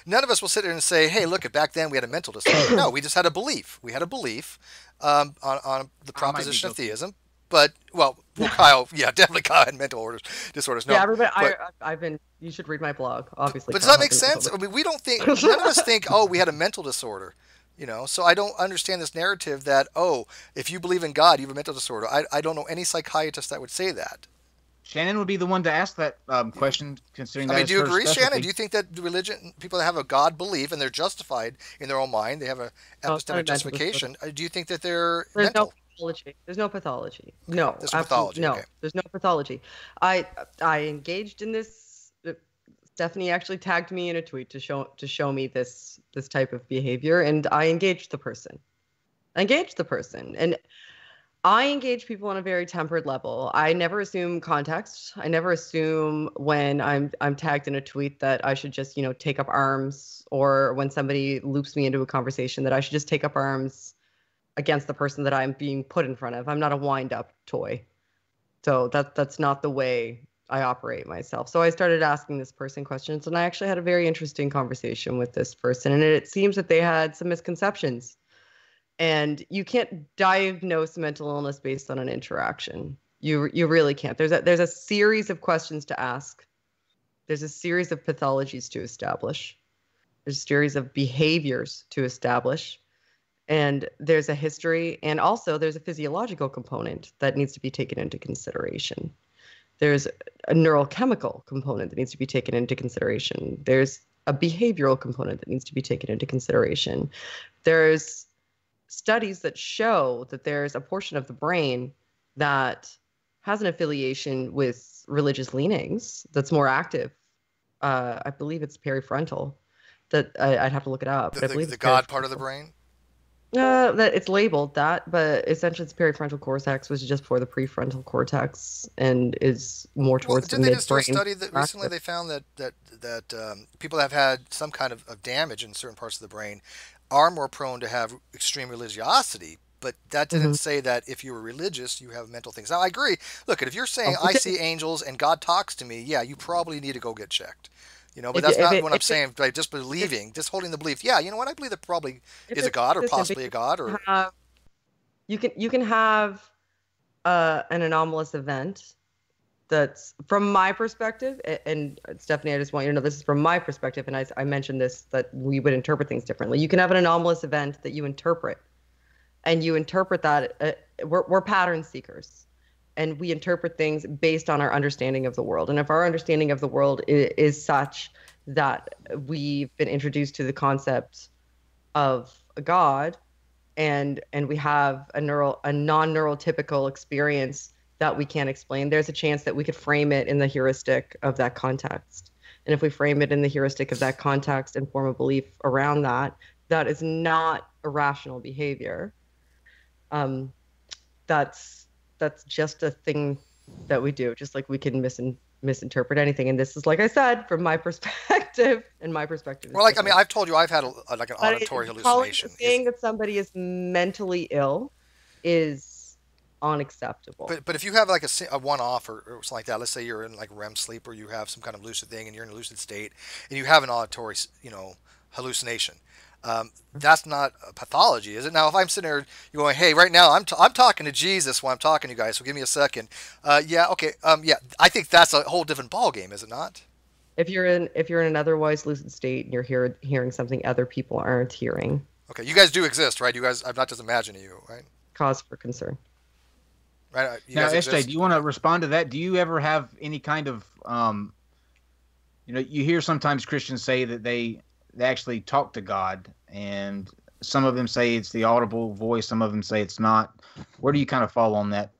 none of us will sit there and say, hey, look, back then we had a mental disorder. No, we just had a belief. We had a belief on the proposition of theism. But Kyle, definitely Kyle had mental disorders. No, yeah, everybody. You should read my blog, obviously. But does that make sense? I mean, we don't think, none of us think, oh, we had a mental disorder. So I don't understand this narrative that, oh, if you believe in God, you have a mental disorder. I don't know any psychiatrist that would say that. Shannon would be the one to ask that question, considering that. I mean, do you agree, Shannon? Do you think that the religion, people that have a God belief and they're justified in their own mind, they have a epistemic justification, do you think that they're mental? There's no pathology. No. There's no pathology. No, okay. There's no pathology. I engaged in this. Stephanie actually tagged me in a tweet to show me this type of behavior, and I engaged the person. And I engage people on a very tempered level. I never assume context. I never assume when I'm tagged in a tweet that I should just, take up arms, or when somebody loops me into a conversation that I should just take up arms against the person that I'm being put in front of. I'm not a wind-up toy. So that's not the way I operate myself. So I started asking this person questions, and I actually had a very interesting conversation with this person. And it seems that they had some misconceptions. And you can't diagnose mental illness based on an interaction. You really can't. There's a series of questions to ask. There's a series of pathologies to establish. There's a series of behaviors to establish. And there's a history, and also there's a physiological component that needs to be taken into consideration. There's a neurochemical component that needs to be taken into consideration. There's a behavioral component that needs to be taken into consideration. There's studies that show that there's a portion of the brain that has an affiliation with religious leanings that's more active. I believe it's prefrontal. That I'd have to look it up. But I believe the God part of the brain? That it's labeled that, but essentially it's prefrontal cortex, which is just before the prefrontal cortex and is more towards the midbrain. Didn't they just do a study that recently they found that people that have had some kind of damage in certain parts of the brain are more prone to have extreme religiosity, but that didn't say that if you were religious, you have mental things. Now, I agree. Look, if you're saying, I see angels and God talks to me, yeah, you probably need to go get checked. But that's not what I'm saying. By just believing, just holding the belief. Yeah, you know what? I believe there probably is a God, or possibly a God, or you can have an anomalous event that's, from my perspective, and Stephanie, I just want you to know this is from my perspective, and I mentioned this, that we would interpret things differently. You can have an anomalous event that you interpret, and you interpret that we're pattern seekers. And we interpret things based on our understanding of the world. And if our understanding of the world is such that we've been introduced to the concept of a God, and we have a non-neurotypical experience that we can't explain, there's a chance that we could frame it in the heuristic of that context. And if we frame it in the heuristic of that context and form a belief around that, that is not irrational behavior. That's that's just a thing that we do, just like we can misinterpret anything. And this is, like I said, from my perspective, and my perspective. Well, like, I mean, I've told you I've had like an auditory hallucination. Saying that somebody is mentally ill is unacceptable. But if you have like a one-off or something like that, let's say you're in like REM sleep or you have some kind of lucid thing and you're in a lucid state and you have an auditory, hallucination. That's not a pathology, is it? Now, if I'm sitting there, you're going, "Hey, right now I'm talking to Jesus while I'm talking to you guys, so give me a second." Yeah, okay, yeah, I think that's a whole different ball game, is it not? If you're in an otherwise lucid state and you're hearing something other people aren't hearing. Okay, you guys do exist, right? You guys, I'm not just imagining you, right? Cause for concern. Right. Now, SJ, do you want to respond to that? Do you ever have any kind of, you hear sometimes Christians say that they actually talk to God, and some of them say it's the audible voice, some of them say it's not. Where do you kind of fall on that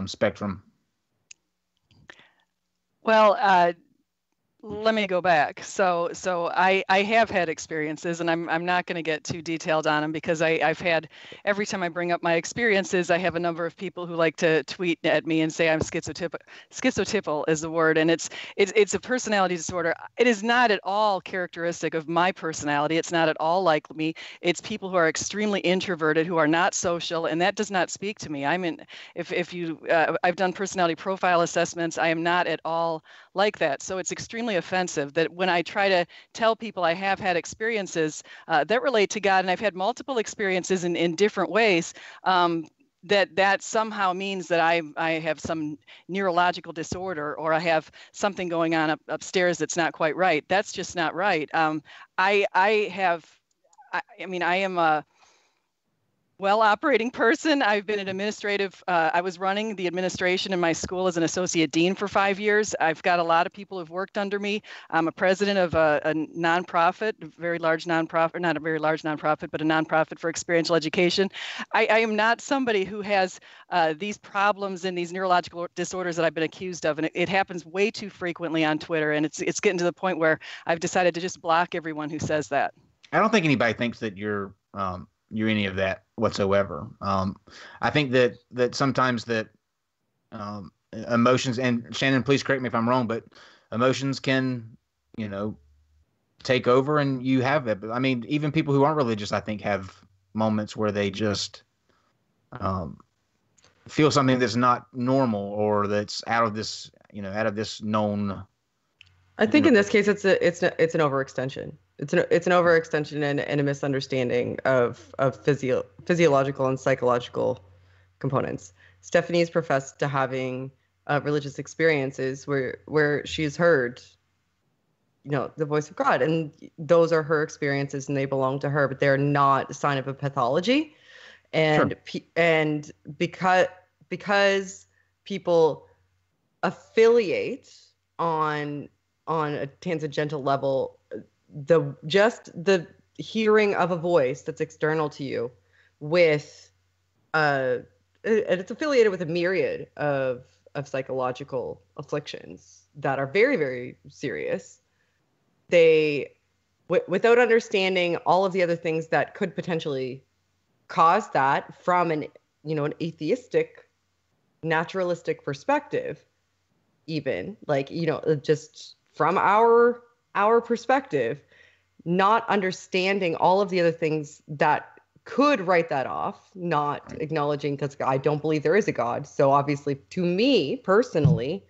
spectrum? Well, let me go back. So I have had experiences, and I'm not going to get too detailed on them because I've had, every time I bring up my experiences, I have a number of people who like to tweet at me and say I'm schizotypal is the word, and it's a personality disorder. It is not at all characteristic of my personality. It's not at all like me. It's people who are extremely introverted, who are not social, and that does not speak to me. I've done personality profile assessments. I am not at all like that. So it's extremely offensive that when I try to tell people I have had experiences that relate to God, and I've had multiple experiences in different ways, that somehow means that I have some neurological disorder, or I have something going on upstairs that's not quite right. That's just not right. I am a well-operating person. I've been an administrative, I was running the administration in my school as an associate dean for 5 years. I've got a lot of people who've worked under me. I'm a president of a nonprofit, a very large nonprofit, not a very large nonprofit, but a nonprofit for experiential education. I am not somebody who has these problems and these neurological disorders that I've been accused of. And it happens way too frequently on Twitter. And it's getting to the point where I've decided to just block everyone who says that. I don't think anybody thinks that you're any of that whatsoever. I think that sometimes that emotions, and Shannon, please correct me if I'm wrong, but emotions can, take over, and you have it. But I mean, even people who aren't religious, I think, have moments where they just feel something that's not normal, or that's out of this known. I think in this case, it's an overextension. It's an overextension and a misunderstanding of physiological and psychological components. Stephanie's professed to having religious experiences where she's heard, the voice of God, and those are her experiences and they belong to her, but they're not a sign of a pathology. And sure. And because people affiliate on a tangential level, the hearing of a voice that's external to you with and it's affiliated with a myriad of psychological afflictions that are very, very serious. They without understanding all of the other things that could potentially cause that from an atheistic, naturalistic perspective, even just from our perspective, not understanding all of the other things that could write that off, not acknowledging, because I don't believe there is a God. So obviously, to me personally,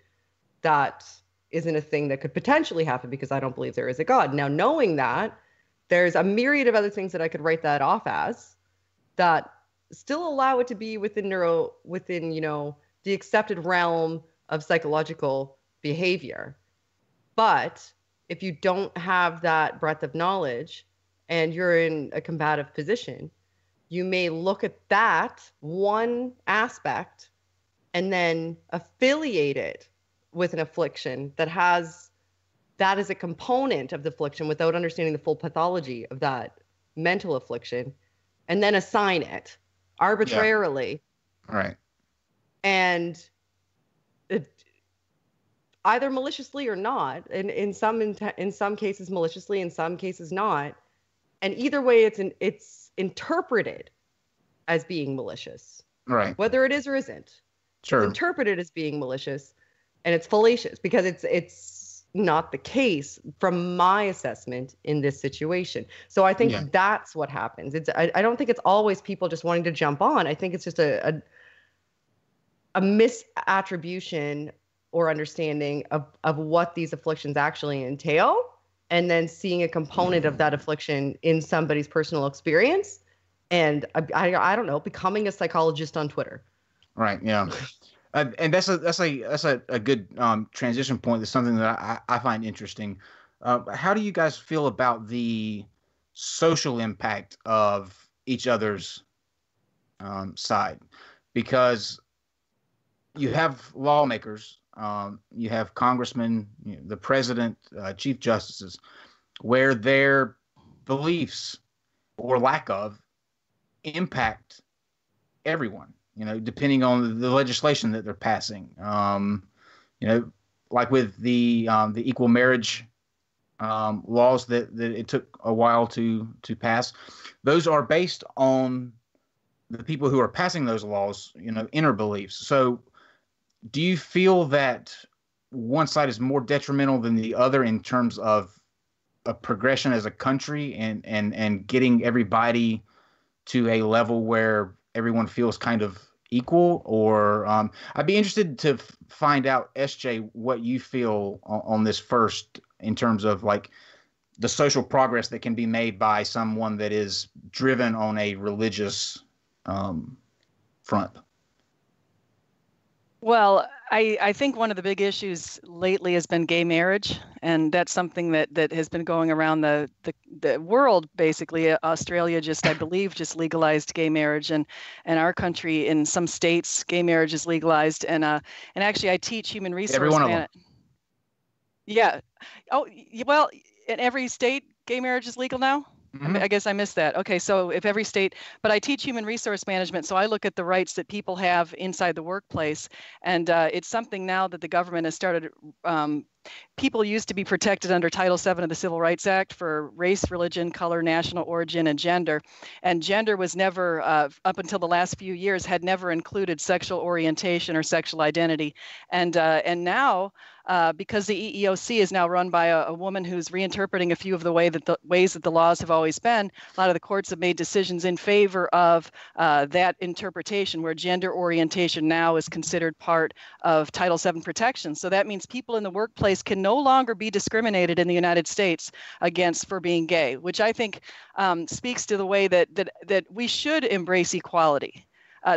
that isn't a thing that could potentially happen because I don't believe there is a God. Now, knowing that, there's a myriad of other things that I could write that off as that still allow it to be within the accepted realm of psychological behavior. But if you don't have that breadth of knowledge and you're in a combative position, you may look at that one aspect and then affiliate it with an affliction that is a component of the affliction without understanding the full pathology of that mental affliction, and then assign it arbitrarily. Yeah. Right. And either maliciously or not, and in some cases maliciously, in some cases not, and either way it's interpreted as being malicious. Right. whether it is or isn't. Sure. It's interpreted as being malicious, and it's fallacious because it's not the case from my assessment in this situation. So I think that's what happens. I don't think it's always people just wanting to jump on. I think it's just a misattribution or understanding of what these afflictions actually entail, and then seeing a component of that affliction in somebody's personal experience. And I don't know, becoming a psychologist on Twitter. Right. Yeah. And that's a good transition point. That's something that I find interesting. How do you guys feel about the social impact of each other's side? Because you have lawmakers, you have congressmen, the president, chief justices, where their beliefs or lack of impact everyone, depending on the legislation that they're passing. Like with the equal marriage laws that it took a while to pass. Those are based on the people who are passing those laws, inner beliefs. So do you feel that one side is more detrimental than the other in terms of a progression as a country and getting everybody to a level where everyone feels kind of equal? Or I'd be interested to find out, SJ, what you feel on this first, in terms of like the social progress that can be made by someone that is driven on a religious front. Well, I think one of the big issues lately has been gay marriage, and that's something that has been going around the world, basically. Australia I believe, just legalized gay marriage, and our country, in some states, gay marriage is legalized. And actually, I teach human resource. Every one of them. Yeah. Oh, well, in every state, gay marriage is legal now? Mm-hmm. I guess I missed that. Okay, so if every state, but I teach human resource management, so I look at the rights that people have inside the workplace, and it's something now that the government has started. People used to be protected under Title VII of the Civil Rights Act for race, religion, color, national origin, and gender. And gender was never, up until the last few years, had never included sexual orientation or sexual identity. And now, because the EEOC is now run by a woman who's reinterpreting a few of the ways that the laws have always been, a lot of the courts have made decisions in favor of that interpretation, where gender orientation now is considered part of Title VII protection. So that means people in the workplace can no longer be discriminated in the United States against for being gay, which I think speaks to the way that we should embrace equality.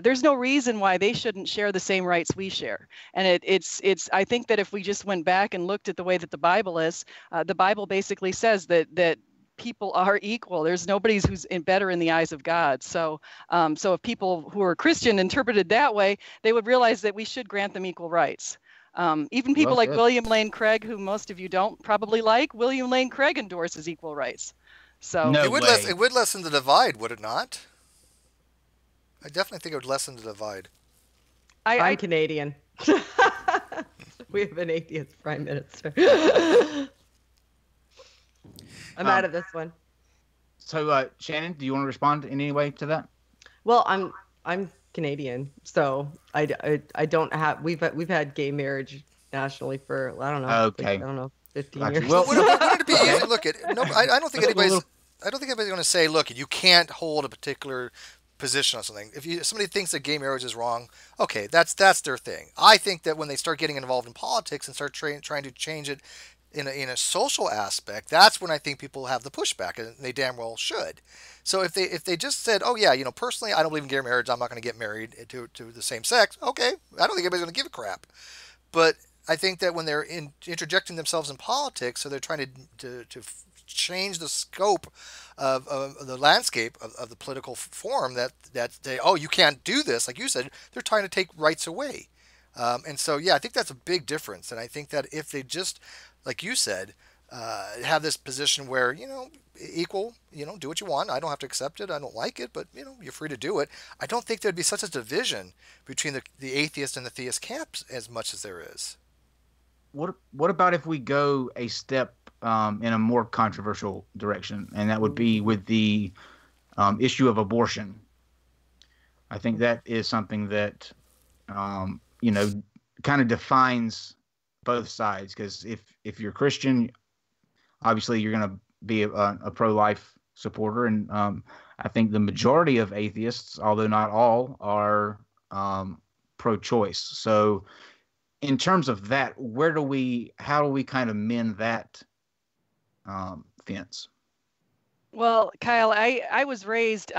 There's no reason why they shouldn't share the same rights we share. And it's I think that if we just went back and looked at the way that the Bible is, the Bible basically says that people are equal. There's nobody who's better in the eyes of God. So if people who are Christian interpreted that way, they would realize that we should grant them equal rights. Even people like William Lane Craig, who most of you don't probably like, William Lane Craig endorses equal rights. So it would lessen the divide, would it not? I definitely think it would lessen the divide. I'm Canadian. We have an atheist prime minister. I'm out of this one. So, Shannon, do you want to respond in any way to that? Well, I'm Canadian, so I don't have. We've had gay marriage nationally for I don't know 15 years. Well, wouldn't it be easy? Look at no, I don't think anybody's going to say, look, you can't hold a particular position on something. If somebody thinks that gay marriage is wrong, okay, that's their thing. I think that when they start getting involved in politics and start trying to change it in a social aspect, that's when I think people have the pushback, and they damn well should. So if they just said, oh yeah, personally I don't believe in gay marriage, I'm not going to get married to the same sex, okay, I don't think anybody's going to give a crap. But I think that when they're interjecting themselves in politics, so they're trying to change the scope of the landscape of the political forum, that they, oh, you can't do this, like you said, they're trying to take rights away. And so, yeah, I think that's a big difference. And I think that if they just, like you said, have this position where, equal, do what you want. I don't have to accept it. I don't like it, but, you're free to do it. I don't think there'd be such a division between the atheist and the theist camps as much as there is. What about if we go a step in a more controversial direction, and that would be with the issue of abortion? I think that is something that, you know, kind of defines both sides. Because if you're Christian, obviously you're going to be a pro-life supporter, and I think the majority of atheists, although not all, are pro-choice. So, in terms of that, how do we kind of mend that fence? Well, Kyle, I was raised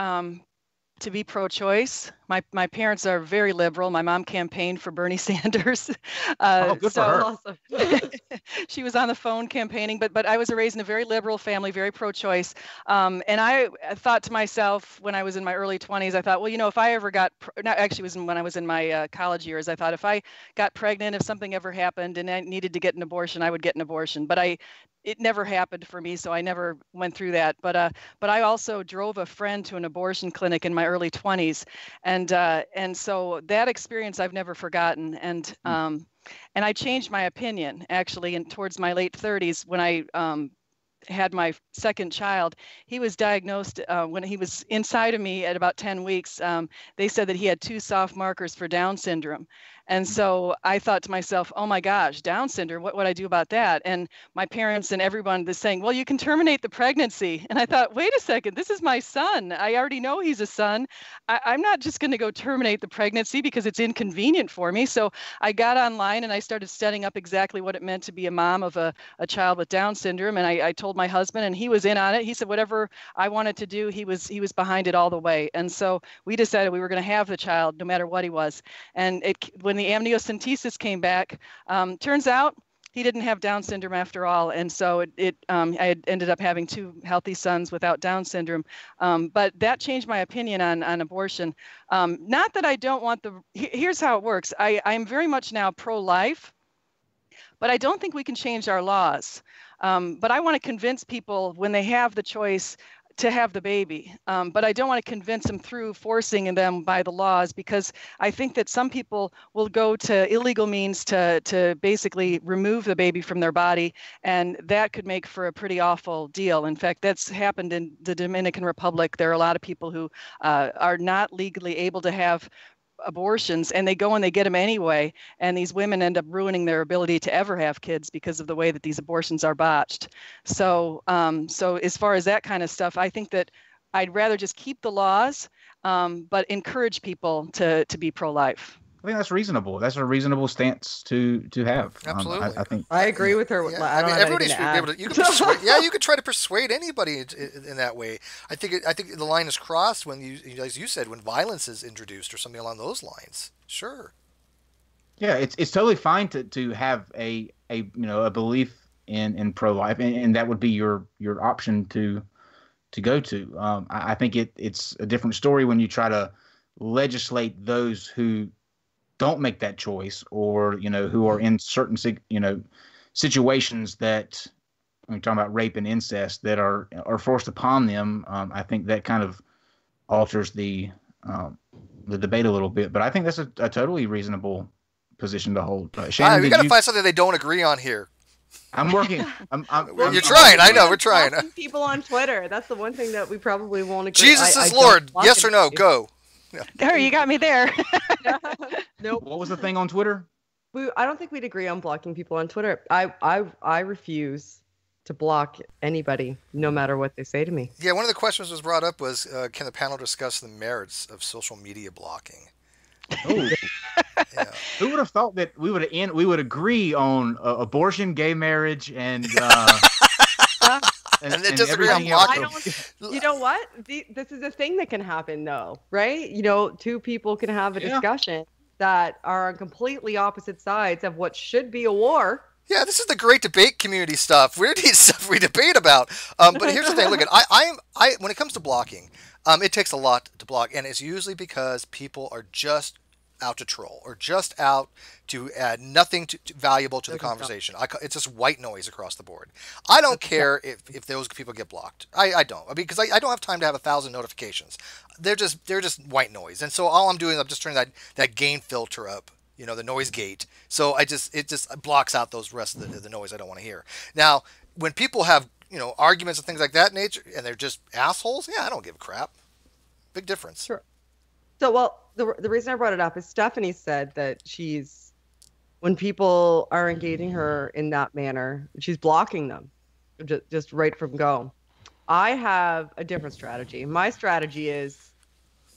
to be pro-choice. My parents are very liberal. My mom campaigned for Bernie Sanders. Good for her. Awesome. She was on the phone campaigning, but I was raised in a very liberal family, very pro-choice. And I thought to myself when I was in my early 20s, I thought, well, you know, if I ever got, actually it was when I was in my college years, I thought if I got pregnant, if something ever happened and I needed to get an abortion, I would get an abortion. But it never happened for me, so I never went through that. But I also drove a friend to an abortion clinic in my early 20s, and so that experience I've never forgotten. And I changed my opinion actually towards my late 30s when I had my second child. He was diagnosed when he was inside of me at about 10 weeks. They said that he had 2 soft markers for Down syndrome. And so I thought to myself, oh my gosh, Down syndrome, what would I do about that? And my parents and everyone was saying, well, you can terminate the pregnancy. And I thought, wait a second, this is my son. I already know he's a son. I'm not just going to go terminate the pregnancy because it's inconvenient for me. So I got online and I started studying up exactly what it meant to be a mom of a child with Down syndrome. And I told my husband, and he was in on it. He said, whatever I wanted to do, he was behind it all the way. And so we decided we were going to have the child no matter what he was. And when the amniocentesis came back, turns out he didn't have Down syndrome after all. And so I had ended up having 2 healthy sons without Down syndrome. But that changed my opinion on abortion. Not that I don't want here's how it works. I'm very much now pro-life, but I don't think we can change our laws. But I want to convince people when they have the choice to have the baby. But I don't want to convince them through forcing them by the laws, because I think that some people will go to illegal means to basically remove the baby from their body, and that could make for a pretty awful deal. In fact, that's happened in the Dominican Republic. There are a lot of people who are not legally able to have abortions, and they go and they get them anyway, and these women end up ruining their ability to ever have kids because of the way that these abortions are botched. So as far as that kind of stuff, I think that I'd rather just keep the laws, but encourage people to be pro-life. I think that's reasonable. That's a reasonable stance to have. Absolutely. I think I agree with her. Yeah, I don't have everybody anything should to be add. able to. You can persuade, yeah, you could try to persuade anybody in that way. I think the line is crossed when as you said, when violence is introduced or something along those lines. Sure. Yeah, it's totally fine to have a belief in pro-life, and that would be your option to go to. I think it's a different story when you try to legislate those who don't make that choice, or who are in certain situations that, I'm talking about rape and incest, that are forced upon them. I think that kind of alters the debate a little bit, but I think that's a totally reasonable position to hold. Shannon, we got to find something they don't agree on here. I'm working. You're trying. I know we're trying. Blocking people on Twitter. That's the one thing that we probably won't agree. Jesus is Lord. Yes or no? Go. There, you got me there. Nope. What was the thing on Twitter? I don't think we'd agree on blocking people on Twitter. I refuse to block anybody, no matter what they say to me. Yeah, one of the questions was brought up was, can the panel discuss the merits of social media blocking? Oh, yeah. Who would have thought that we would agree on abortion, gay marriage, and then disagree on blocking. You know what? This is a thing that can happen, though, right? 2 people can have a discussion that are on completely opposite sides of what should be a war. Yeah, this is the great debate community stuff. We need stuff we debate about. But here's the thing. Look, I when it comes to blocking, it takes a lot to block, and it's usually because people are just out to troll or just out to add nothing valuable to the conversation. It's just white noise across the board. I don't care if those people get blocked. I don't, because I don't have time to have 1,000 notifications. They're just white noise, and so all I'm doing is I'm just turning that gain filter up. The noise gate. So it just blocks out those rest of the noise I don't want to hear. Now, when people have, arguments and things like that nature, and they're just assholes, yeah, I don't give a crap. Big difference. Sure. So, well, the reason I brought it up is Stephanie said that when people are engaging her in that manner, she's blocking them just right from go. I have a different strategy. My strategy is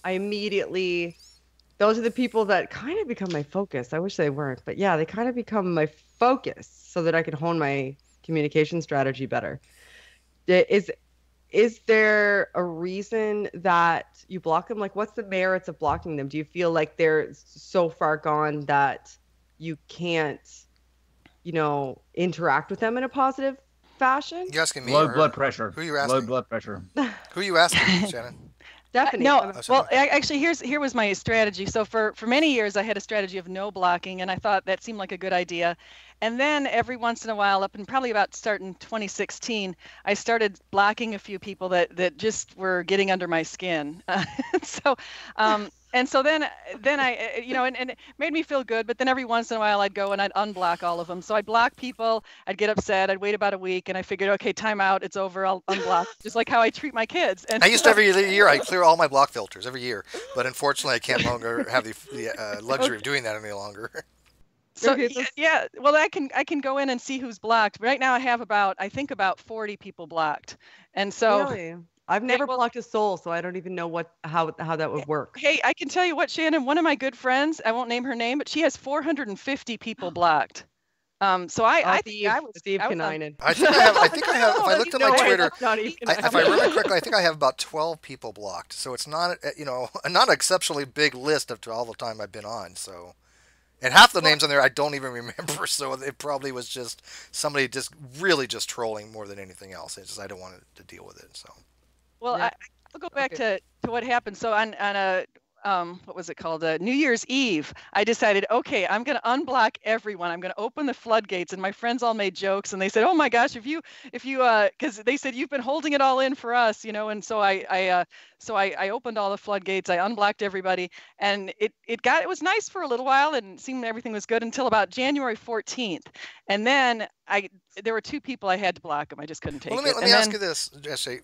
those are the people that kind of become my focus. I wish they weren't, but yeah, they kind of become my focus so that I can hone my communication strategy better. Is there a reason that you block them? Like, what's the merits of blocking them? Do you feel like they're so far gone that you can't, interact with them in a positive fashion? You asking me? Low blood pressure. Who are you asking? Low blood pressure. Who are you asking, Shannon? Definitely. No, well, actually, here was my strategy. So for many years, I had a strategy of no blocking, and I thought that seemed like a good idea. And then every once in a while, up in probably about starting 2016, I started blocking a few people that just were getting under my skin. And so then I, and it made me feel good. But then every once in a while I'd go and I'd unblock all of them. So I'd block people. I'd get upset. I'd wait about a week, and I figured, okay, time out. It's over. I'll unblock. Just like how I treat my kids. And I used to every year I clear all my block filters every year, but unfortunately I can't longer have the luxury of doing that any longer. So yeah, well, I can go in and see who's blocked. Right now I have about 40 people blocked, and so. Really? I've never blocked a soul, so I don't even know how that would work. Hey, I can tell you what, Shannon, one of my good friends, I won't name her name, but she has 450 people blocked. So I think I was Steve Kinainen. I think I have. If I looked at my Twitter, if I remember correctly, I think I have about 12 people blocked. So it's not not an exceptionally big list of all the time I've been on. So, and half the names on there I don't even remember. So it probably was just somebody just really just trolling more than anything else. It's just I don't want to deal with it. So. Well, yeah. I'll go back to what happened. So on a what was it called? New Year's Eve, I decided, okay, I'm going to unblock everyone. I'm going to open the floodgates. And my friends all made jokes, and they said, oh my gosh, if you, because they said you've been holding it all in for us, And so I opened all the floodgates. I unblocked everybody, and it was nice for a little while, and it seemed everything was good until about January 14th, and then there were two people I had to block them. I just couldn't take it. Let me ask you this, Jesse.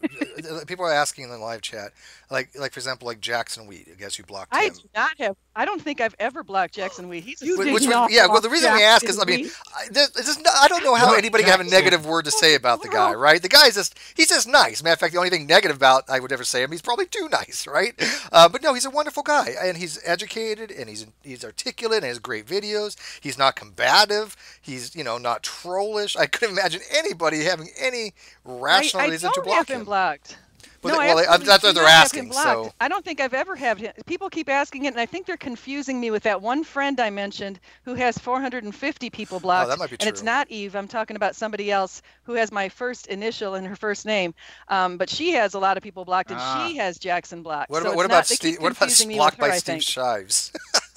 People are asking in the live chat, like for example, like Jackson Wheat. I guess you blocked him. I do not have. I don't think I've ever blocked Jackson Wheat. He's well, the reason we ask is, I don't know how anybody can have a negative word to say about the guy, right? The guy's he's just nice. Matter of fact, the only thing negative about I would ever say him, he's probably too nice, right? But no, he's a wonderful guy, and he's educated, and he's articulate, and has great videos. He's not combative. He's not trollish. I couldn't imagine anybody having any rational reason to block him. I don't have him blocked. That's what they're asking. So I don't think I've ever had him. People keep asking it, and I think they're confusing me with that one friend I mentioned who has 450 people blocked. Oh, that might be true. And it's not Eve. I'm talking about somebody else who has my first initial in her first name. But she has a lot of people blocked, and she has Jackson blocked. What about Steve? What about blocked by Steve Shives?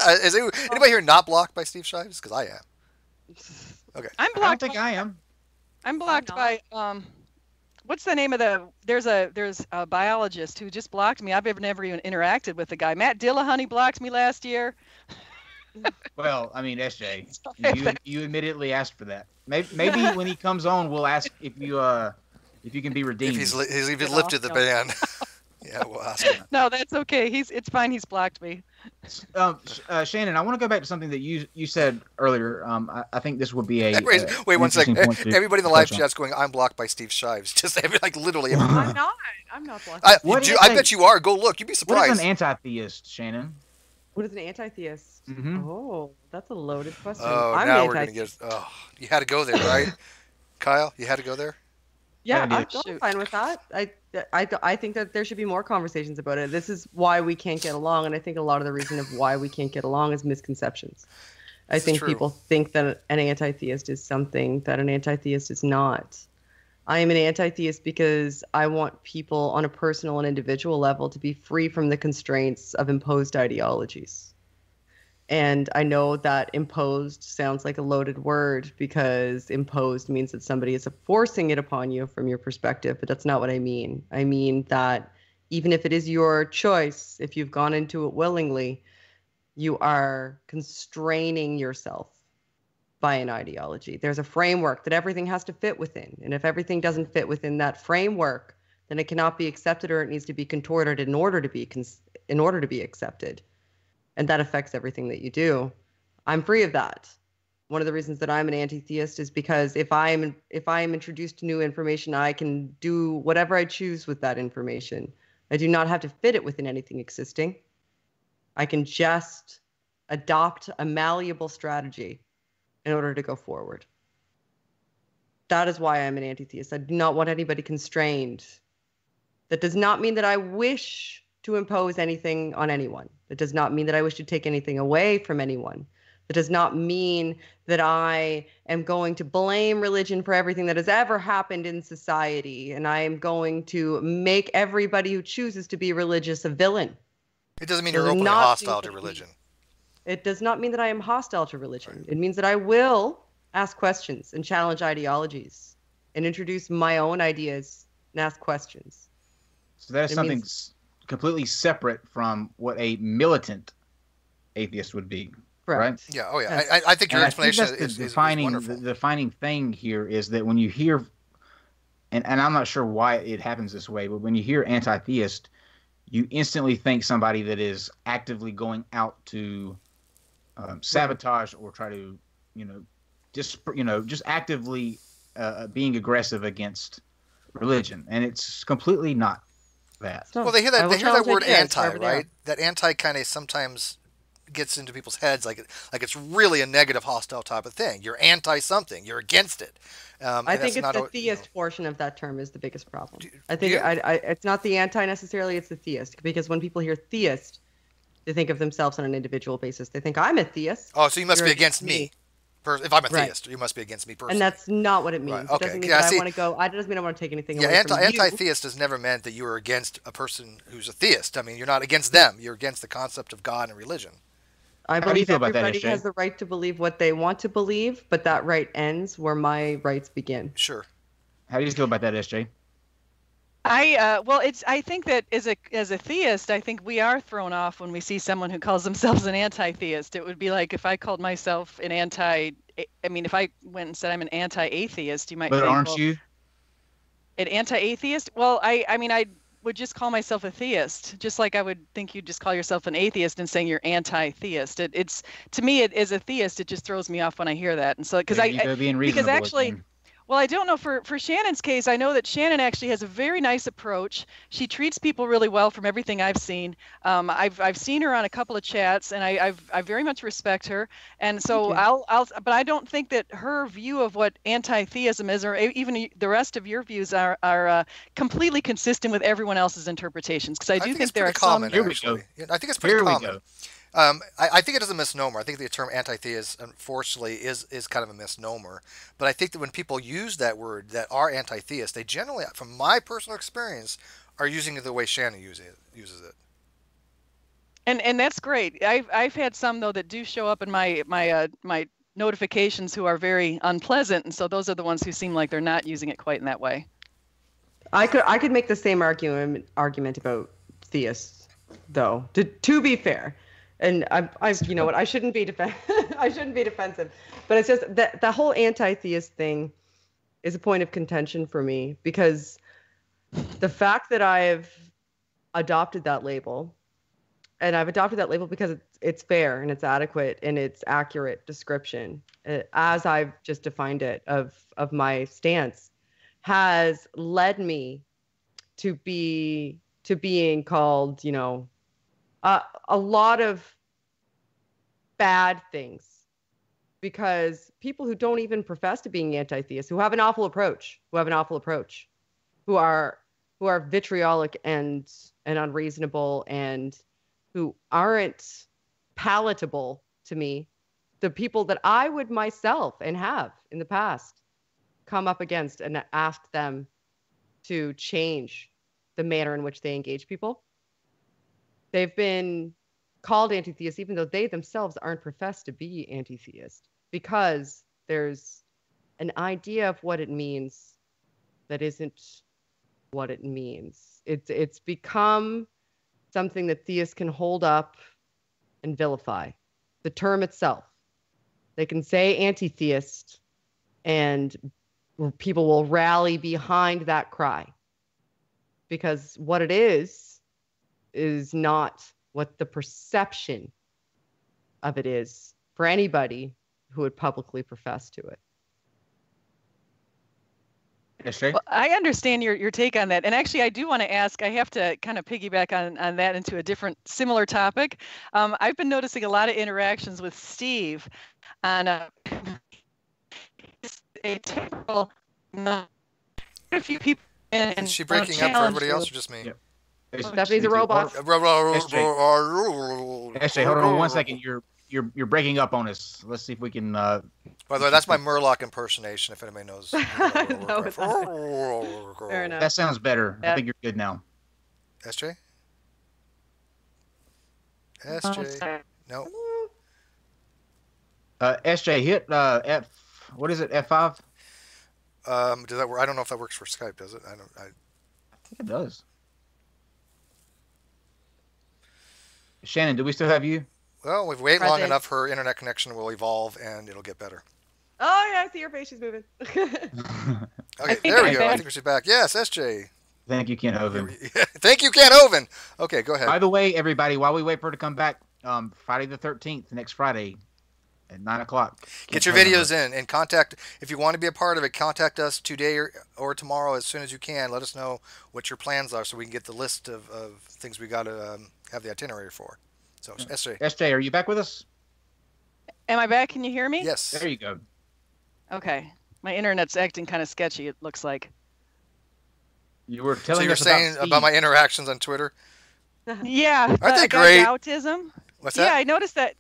Is anybody here not blocked by Steve Shives? Because I am. Okay. I'm blocked. I don't think I am. I'm blocked by what's the name of there's a biologist who just blocked me. I've never even interacted with the guy. Matt Dillahunty blocked me last year. Well, I mean, SJ, you immediately asked for that. Maybe when he comes on, we'll ask if you can be redeemed. If he's even lifted the ban. Yeah, we'll ask him. No, that's okay. It's fine. He's blocked me. Shannon, I want to go back to something that you said earlier. I think this would be a wait 1 second. Everybody in the live chat's going, "I'm blocked by Steve Shives." Just like literally. I'm not blocked. I bet you are. Go look. You'd be surprised. What is an anti-theist, Shannon? What is an anti-theist? Mm-hmm. Oh, that's a loaded question. Oh, now we're gonna get. Oh, you had to go there, right, Kyle? You had to go there. Yeah, I'm fine with that. I think that there should be more conversations about it. This is why we can't get along, and I think a lot of the reason of why we can't get along is misconceptions. I think people think that an anti-theist is something that an anti-theist is not. I am an anti-theist because I want people on a personal and individual level to be free from the constraints of imposed ideologies. And I know that imposed sounds like a loaded word because imposed means that somebody is forcing it upon you from your perspective, but that's not what I mean. I mean that even if it is your choice, if you've gone into it willingly, you are constraining yourself by an ideology. There's a framework that everything has to fit within. And if everything doesn't fit within that framework, then it cannot be accepted or it needs to be contorted in order to be in order to be accepted. And that affects everything that you do. I'm free of that. One of the reasons that I'm an anti-theist is because if I am introduced to new information, I can do whatever I choose with that information. I do not have to fit it within anything existing. I can just adopt a malleable strategy in order to go forward. That is why I'm an anti-theist. I do not want anybody constrained. That does not mean that I wish to impose anything on anyone. That does not mean that I wish to take anything away from anyone. That does not mean that I am going to blame religion for everything that has ever happened in society, and I am going to make everybody who chooses to be religious a villain. It doesn't mean you're openly hostile to religion. It does not mean that I am hostile to religion. Right. It means that I will ask questions and challenge ideologies and introduce my own ideas and ask questions. So that is something completely separate from what a militant atheist would be. Right? Yeah. Oh, yeah. Yes. I think your explanation is wonderful. The defining thing here is that when you hear, and I'm not sure why it happens this way, but when you hear anti-theist, you instantly think somebody that is actively going out to sabotage or try to, just actively being aggressive against religion, and it's completely not that. Well, they hear that word anti, right? That anti kind of sometimes gets into people's heads like it's really a negative, hostile type of thing. You're anti something. You're against it. I think it's the theist portion of that term is the biggest problem. I think it's not the anti necessarily. It's the theist, because when people hear theist, they think of themselves on an individual basis. They think I'm a theist. Oh, so you must be against me. If I'm a theist, you must be against me personally. And that's not what it means. Right. Okay. It doesn't mean that I want to go. It doesn't mean I want to take anything away from you. Anti-theist has never meant that you are against a person who's a theist. I mean, you're not against them. You're against the concept of God and religion. I believe everybody has the right to believe what they want to believe, but that right ends where my rights begin. Sure. How do you feel about that, SJ? I think that as a theist, I think we are thrown off when we see someone who calls themselves an anti-theist. It would be like if I called myself if I went and said I'm an anti-atheist, you might think, aren't you? An anti-atheist? Well, I would just call myself a theist, just like I would think you'd just call yourself an atheist and saying you're anti-theist. It's to me, as a theist, it just throws me off when I hear that. And so because actually. Well, I don't know. For Shannon's case, I know that Shannon actually has a very nice approach. She treats people really well from everything I've seen. I've seen her on a couple of chats, and I very much respect her. And so but I don't think that her view of what anti-theism is, or even the rest of your views, are completely consistent with everyone else's interpretations. Because I do think there are common, some. Actually. I think it's pretty common. I think it is a misnomer. I think the term anti-theist, unfortunately, is kind of a misnomer. But I think that when people use that word that are anti-theist, they generally, from my personal experience, are using it the way Shannon uses it. And that's great. I've had some though that do show up in my notifications who are very unpleasant, and so those are the ones who seem like they're not using it quite in that way. I could make the same argument about theists, though. To be fair. And I you know what? I shouldn't be defensive, but it's just that the whole anti-theist thing is a point of contention for me, because the fact that I've adopted that label, and I've adopted that label because it's fair and it's adequate and it's accurate description, as I've just defined it of my stance, has led me to being called, a lot of bad things, because people who don't even profess to being anti-theists, who have an awful approach, who are vitriolic and unreasonable, and who aren't palatable to me, the people that I would myself and have in the past come up against and ask them to change the manner in which they engage people. They've been called anti-theist even though they themselves aren't professed to be anti-theist, because there's an idea of what it means that isn't what it means. It's become something that theists can hold up and vilify. The term itself. They can say anti-theist and people will rally behind that cry, because what it is not what the perception of it is for anybody who would publicly profess to it. Well, I understand your take on that. And actually, I do want to ask, I have to kind of piggyback on that into a different, similar topic. I've been noticing a lot of interactions with Steve on a typical, a few people. Is she breaking up for everybody else or just me? Yep. Stephanie's a robot. SJ, hold on 1 second. You're breaking up on us. Let's see if we can. By the way, that's my Murloc impersonation. If anybody knows. Fair enough. That sounds better. I think you're good now. SJ. SJ. No. SJ, hit F. What is it? F5. Does that work? I don't know if that works for Skype. Does it? I think it does. Shannon, do we still have you? Well, if we wait long enough, her internet connection will evolve and it'll get better. Oh, yeah, I see your face. She's moving. Okay, there we go. I think she's back. Yes, SJ. Thank you, Ken Hoven. Thank you, Ken Hoven. Okay, go ahead. By the way, everybody, while we wait for her to come back, Friday the 13th, next Friday at 9 o'clock. Get your videos in and contact, if you want to be a part of it, contact us today or tomorrow as soon as you can. Let us know what your plans are so we can get the list of things we got to have the itinerary for. So, SJ, are you back with us? Am I back? Can you hear me? Yes. There you go. Okay. My internet's acting kind of sketchy, it looks like. You were telling us So you were saying about my interactions on Twitter? Yeah. Aren't they great? Autism. What's that? Yeah, I noticed that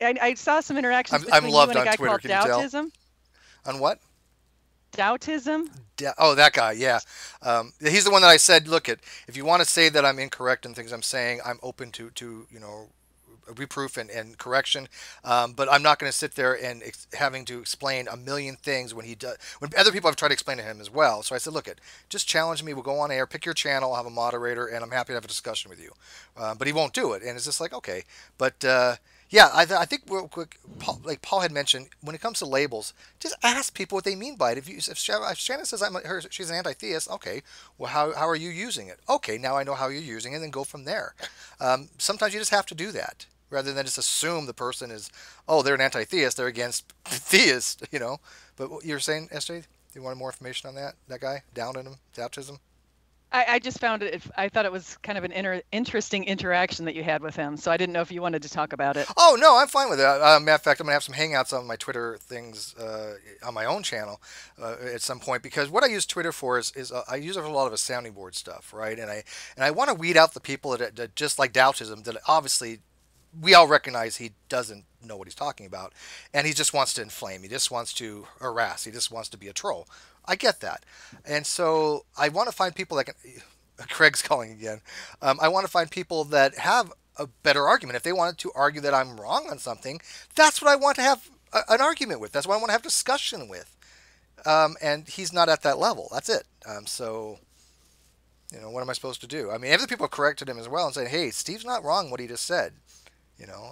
I saw some interactions between you and a guy called Doutism. On what? Doutism. Oh, that guy, yeah. He's the one that I said, look, if you want to say that I'm incorrect in things I'm saying, I'm open to reproof and correction. But I'm not going to sit there and having to explain a million things when other people have tried to explain to him as well. So I said, look, just challenge me. We'll go on air, pick your channel, I'll have a moderator, and I'm happy to have a discussion with you. But he won't do it. And it's just like, okay. But yeah, I think real quick, like Paul had mentioned, when it comes to labels, just ask people what they mean by it. If Shannon says she's an anti-theist, okay, well, how are you using it? Okay, now I know how you're using it, and then go from there. Sometimes you just have to do that, rather than just assume the person is, oh, they're an anti-theist, they're against theist, But what you're saying, SJ, you wanted more information on that guy, down in him, Doutism? I just found it. I thought it was kind of an interesting interaction that you had with him. So I didn't know if you wanted to talk about it. Oh no, I'm fine with it. Matter of fact, I'm gonna have some hangouts on my Twitter things on my own channel at some point, because what I use Twitter for is I use it for a lot of a sounding board stuff, right? And I want to weed out the people that just like Doutism, that obviously we all recognize he doesn't know what he's talking about, and he just wants to inflame. He just wants to harass. He just wants to be a troll. I get that. And so I want to find people that can... Craig's calling again. I want to find people that have a better argument. If they wanted to argue that I'm wrong on something, that's what I want to have an argument with. That's what I want to have discussion with. And he's not at that level. That's it. So, what am I supposed to do? I mean, other people corrected him as well and said, hey, Steve's not wrong what he just said.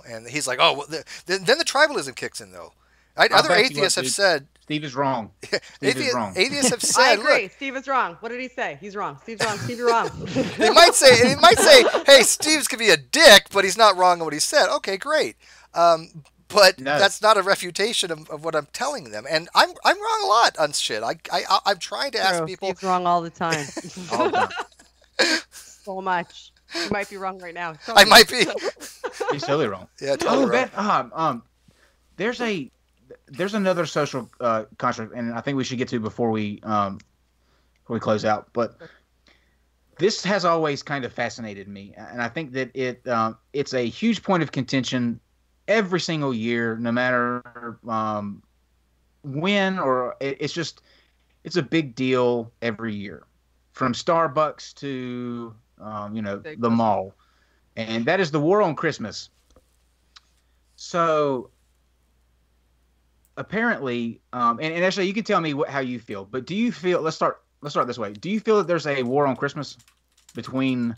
And he's like, oh, well, then the tribalism kicks in, though. Other atheists have said... Steve is wrong. Steve is wrong. Atheists have said, I agree. Look, Steve is wrong. What did he say? He's wrong. Steve's wrong. Steve, you're wrong. He might say, hey, Steve's could be a dick, but he's not wrong in what he said. Okay, great. But that's not a refutation of what I'm telling them. And I'm wrong a lot on shit. I'm trying to ask people. Steve's wrong all the time. All the time. So much. You might be wrong right now. I might be. He's totally wrong. Yeah, totally wrong. There's another social construct, and I think we should get to before we close out. But this has always kind of fascinated me, and I think that it's a huge point of contention every single year, no matter when, or it's a big deal every year, from Starbucks to the mall, and that is the war on Christmas. So apparently, and actually, you can tell me how you feel. But do you feel? Let's start this way. Do you feel that there's a war on Christmas between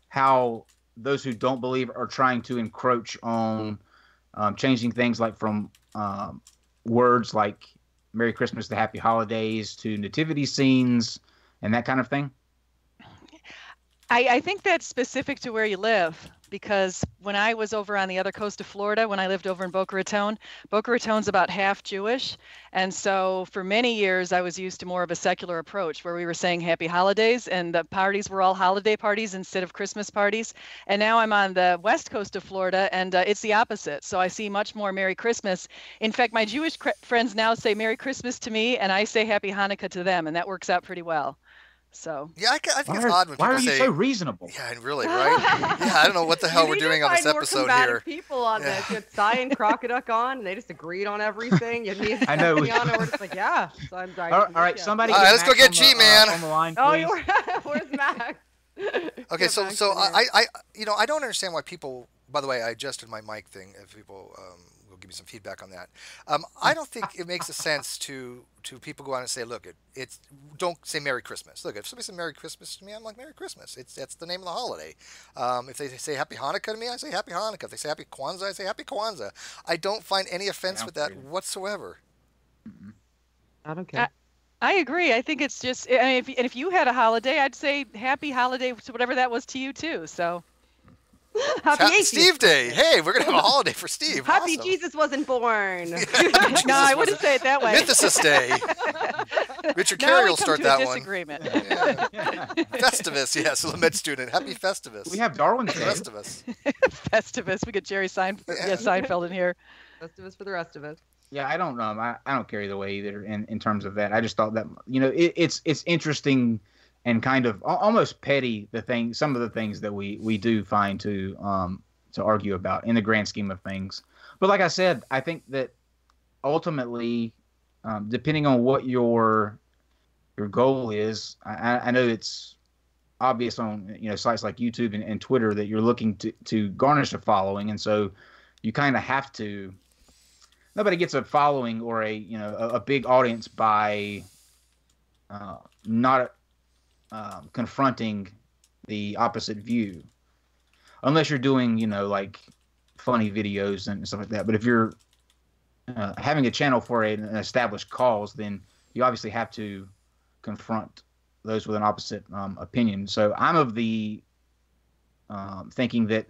how those who don't believe are trying to encroach on changing things like from words like Merry Christmas to Happy Holidays to nativity scenes and that kind of thing? I think that's specific to where you live. because when I was over on the other coast of Florida, when I lived over in Boca Raton, Boca Raton's about half Jewish. And so for many years, I was used to more of a secular approach where we were saying happy holidays, and the parties were all holiday parties instead of Christmas parties. And now I'm on the west coast of Florida, and it's the opposite. So I see much more Merry Christmas. In fact, my Jewish friends now say Merry Christmas to me, and I say Happy Hanukkah to them, and that works out pretty well. So yeah, I think it's odd when people say. Why are you so reasonable? Yeah, really, right? Yeah, I don't know what the hell we're doing on this episode here. People on this. You had Cy and Crocoduck on, and they just agreed on everything. You had me and I know. on, and we're just like, yeah. So I'm all right, somebody. All right, let's go get G-Man. On the line, oh, please. where's Max? Okay, so I I don't understand why people. By the way, I adjusted my mic thing. If people will give me some feedback on that, I don't think it makes a sense to people go out and say, look, it's don't say Merry Christmas. Look, if somebody says Merry Christmas to me, I'm like, Merry Christmas. That's the name of the holiday. If they say Happy Hanukkah to me, I say Happy Hanukkah. If they say Happy Kwanzaa, I say Happy Kwanzaa. I don't find any offense with that whatsoever. I don't care. I agree. I think it's just, I mean, if you had a holiday, I'd say Happy Holiday to whatever that was to you too. So. Happy Steve Day. Hey, we're going to have a holiday for Steve. Happy awesome. Jesus wasn't born. No, I wouldn't say it that way. Mythicist Day. Richard Carey will start that one. Disagreement. Yeah. Festivus, yes, a med student. Happy Festivus. We have Darwin's Day. Festivus. Festivus. We get Jerry Seinfeld in here. Festivus for the rest of us. Yeah, I don't know. I don't care either way either in terms of that. I just thought that it's interesting and kind of almost petty some of the things that we do find to argue about in the grand scheme of things. But like I said, I think that ultimately, depending on what your goal is, I know it's obvious on sites like YouTube and Twitter that you're looking to garnish a following, and so you kind of have to. Nobody gets a following or a big audience by not confronting the opposite view, unless you're doing like funny videos and stuff like that. But if you're having a channel for an established cause, then you obviously have to confront those with an opposite opinion. So I'm of the thinking that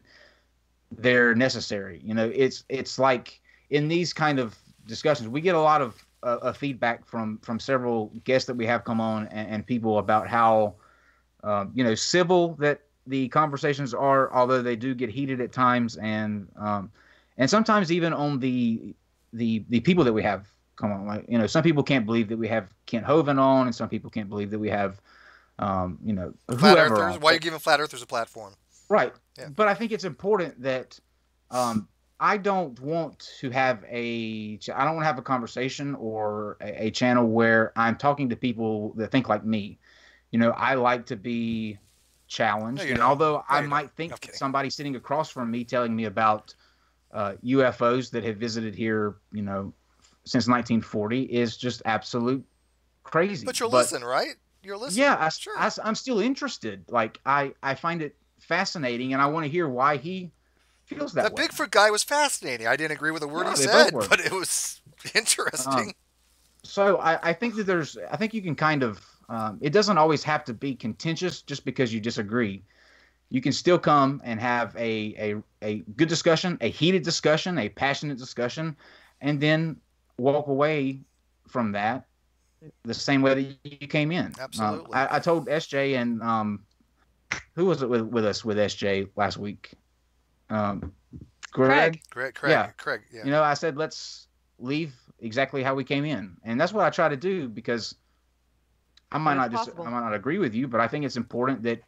they're necessary. It's like in these kind of discussions, we get a lot of feedback from several guests that we have come on and people about how civil that the conversations are, although they do get heated at times, and sometimes even on the people that we have come on. Like some people can't believe that we have Kent Hovind on, and some people can't believe that we have Flat Earthers. Why are you giving Flat Earthers a platform? Right. Yeah. But I think it's important that I don't want to have I don't want to have a conversation or a channel where I'm talking to people that think like me. I like to be challenged. No, and although I might don't. think I'm kidding. somebody sitting across from me telling me about UFOs that have visited here, since 1940 is just absolute crazy. But you'll listen, right? You're listening. Yeah, sure. I'm still interested. Like I find it fascinating, and I want to hear why he feels that way. The Bigfoot guy was fascinating. I didn't agree with a word he said, but it was interesting. So I think that I think you can kind of, it doesn't always have to be contentious just because you disagree. You can still come and have a good discussion, a heated discussion, a passionate discussion, and then walk away from that the same way that you came in. Absolutely. I told SJ and who was it with us with SJ last week? Greg. Yeah. I said let's leave exactly how we came in, and that's what I try to do, because I might not agree with you, but I think it's important that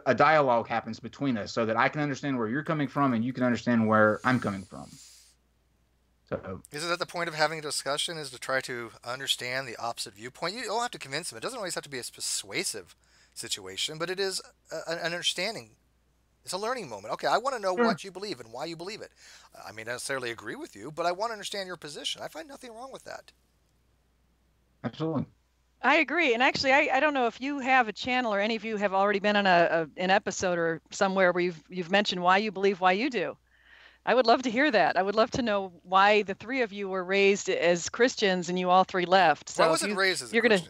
a dialogue happens between us, so that I can understand where you're coming from and you can understand where I'm coming from. So isn't that the point of having a discussion, is to try to understand the opposite viewpoint? You don't have to convince them. It doesn't always have to be a persuasive situation, but it is an understanding. It's a learning moment. Okay, I want to know what you believe and why you believe it. I may not necessarily agree with you, but I want to understand your position. I find nothing wrong with that. Absolutely. I agree. And actually, I don't know if you have a channel or any of you have already been on an episode or somewhere where you've mentioned why you believe why you do. I would love to hear that. I would love to know why the three of you were raised as Christians and you all three left. So I wasn't raised as a Christian.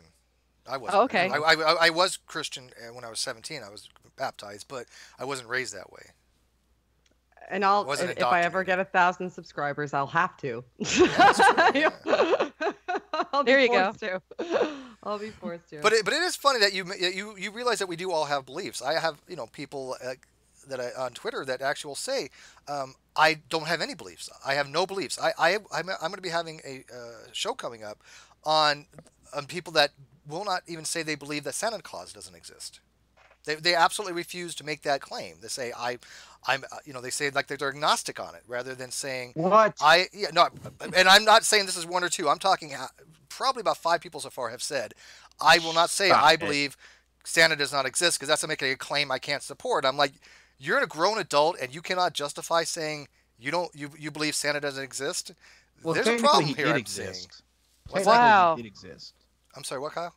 I wasn't. Oh, okay. I was Christian when I was 17. I was baptized, but I wasn't raised that way. And Wasn't if I ever indoctrinated. get 1,000 subscribers, I'll have to. That's true, yeah. There you go. I'll be forced to. But it is funny that you realize that we do all have beliefs. I have people on Twitter that actually will say, I don't have any beliefs. I have no beliefs. I'm going to be having a show coming up on people that will not even say they believe that Santa Claus doesn't exist. They absolutely refuse to make that claim. They say they say like they're agnostic on it rather than saying What? And I'm not saying this is one or two. I'm talking probably about 5 people so far have said I will not say I believe Santa does not exist because that's making a claim I can't support. I'm like, you're a grown adult and you cannot justify saying you believe Santa doesn't exist. Well, there's a problem he here. did I'm seeing. exist. Wow. He did exist. I'm sorry, what, Kyle?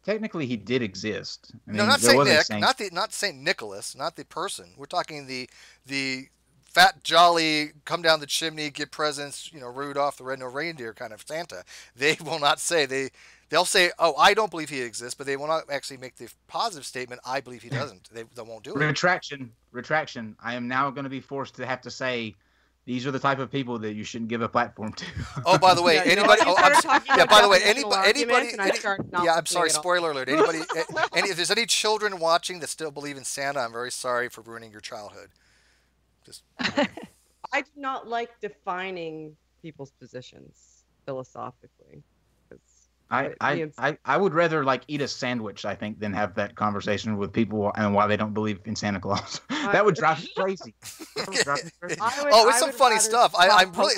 Technically, he did exist. I mean, No, not there Saint was a Nick, not Saint Nicholas, not the person. We're talking the fat, jolly, come down the chimney, get presents, Rudolph the Red-Nosed Reindeer kind of Santa. They will not say they'll say, "Oh, I don't believe he exists," but they will not actually make the positive statement, "I believe he doesn't." They won't do it. Retraction. I am now going to be forced to have to say, these are the type of people that you shouldn't give a platform to. Oh, by the way, anybody. By the way, anybody. I'm sorry. it all. Spoiler alert. Anybody. If there's any children watching that still believe in Santa, I'm very sorry for ruining your childhood. Just. I do not like defining people's positions philosophically. I would rather eat a sandwich, I think, than have that conversation with people and why they don't believe in Santa Claus. That would drive me crazy. It's some funny stuff. I'm really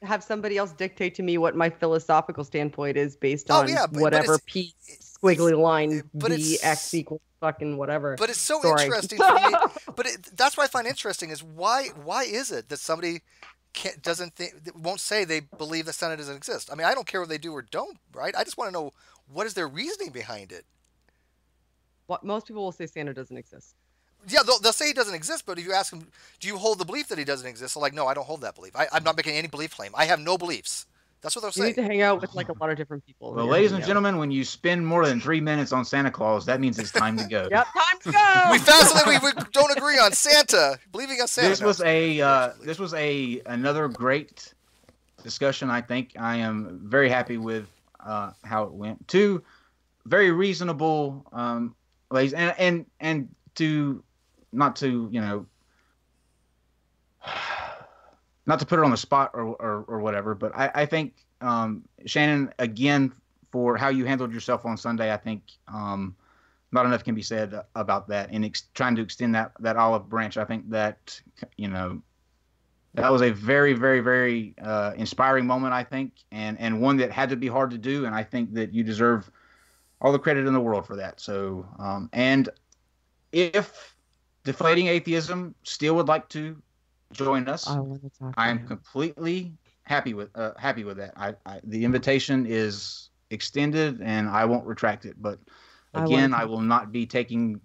have somebody else dictate to me what my philosophical standpoint is based on whatever P squiggly line B X equals fucking whatever. But it's so interesting for me. But that's what I find interesting is why is it that somebody won't say they believe that Santa doesn't exist? I mean, I don't care what they do or don't, right? I just want to know what is their reasoning behind it. What most people will say Santa doesn't exist. Yeah, they'll say he doesn't exist, but if you ask them, do you hold the belief that he doesn't exist? They're like, no, I don't hold that belief. I'm not making any belief claim. I have no beliefs. That's what they'll say. You need to hang out with a lot of different people. Well, ladies and gentlemen, when you spend more than 3 minutes on Santa Claus, that means it's time to go. Yep, time to go. We found something we don't agree on: Santa. Believing on Santa. This was another great discussion. I think I am very happy with how it went. 2 very reasonable ladies, and to not to not to put her on the spot or whatever, but I think Shannon, again, for how you handled yourself on Sunday, I think not enough can be said about that. And trying to extend that olive branch, I think that that was a very, very, very inspiring moment, I think, and one that had to be hard to do. And I think that you deserve all the credit in the world for that. So, and if Deflating Atheism still would like to join us, I am completely happy with that. The invitation is extended, and I won't retract it. But again, I will not be taking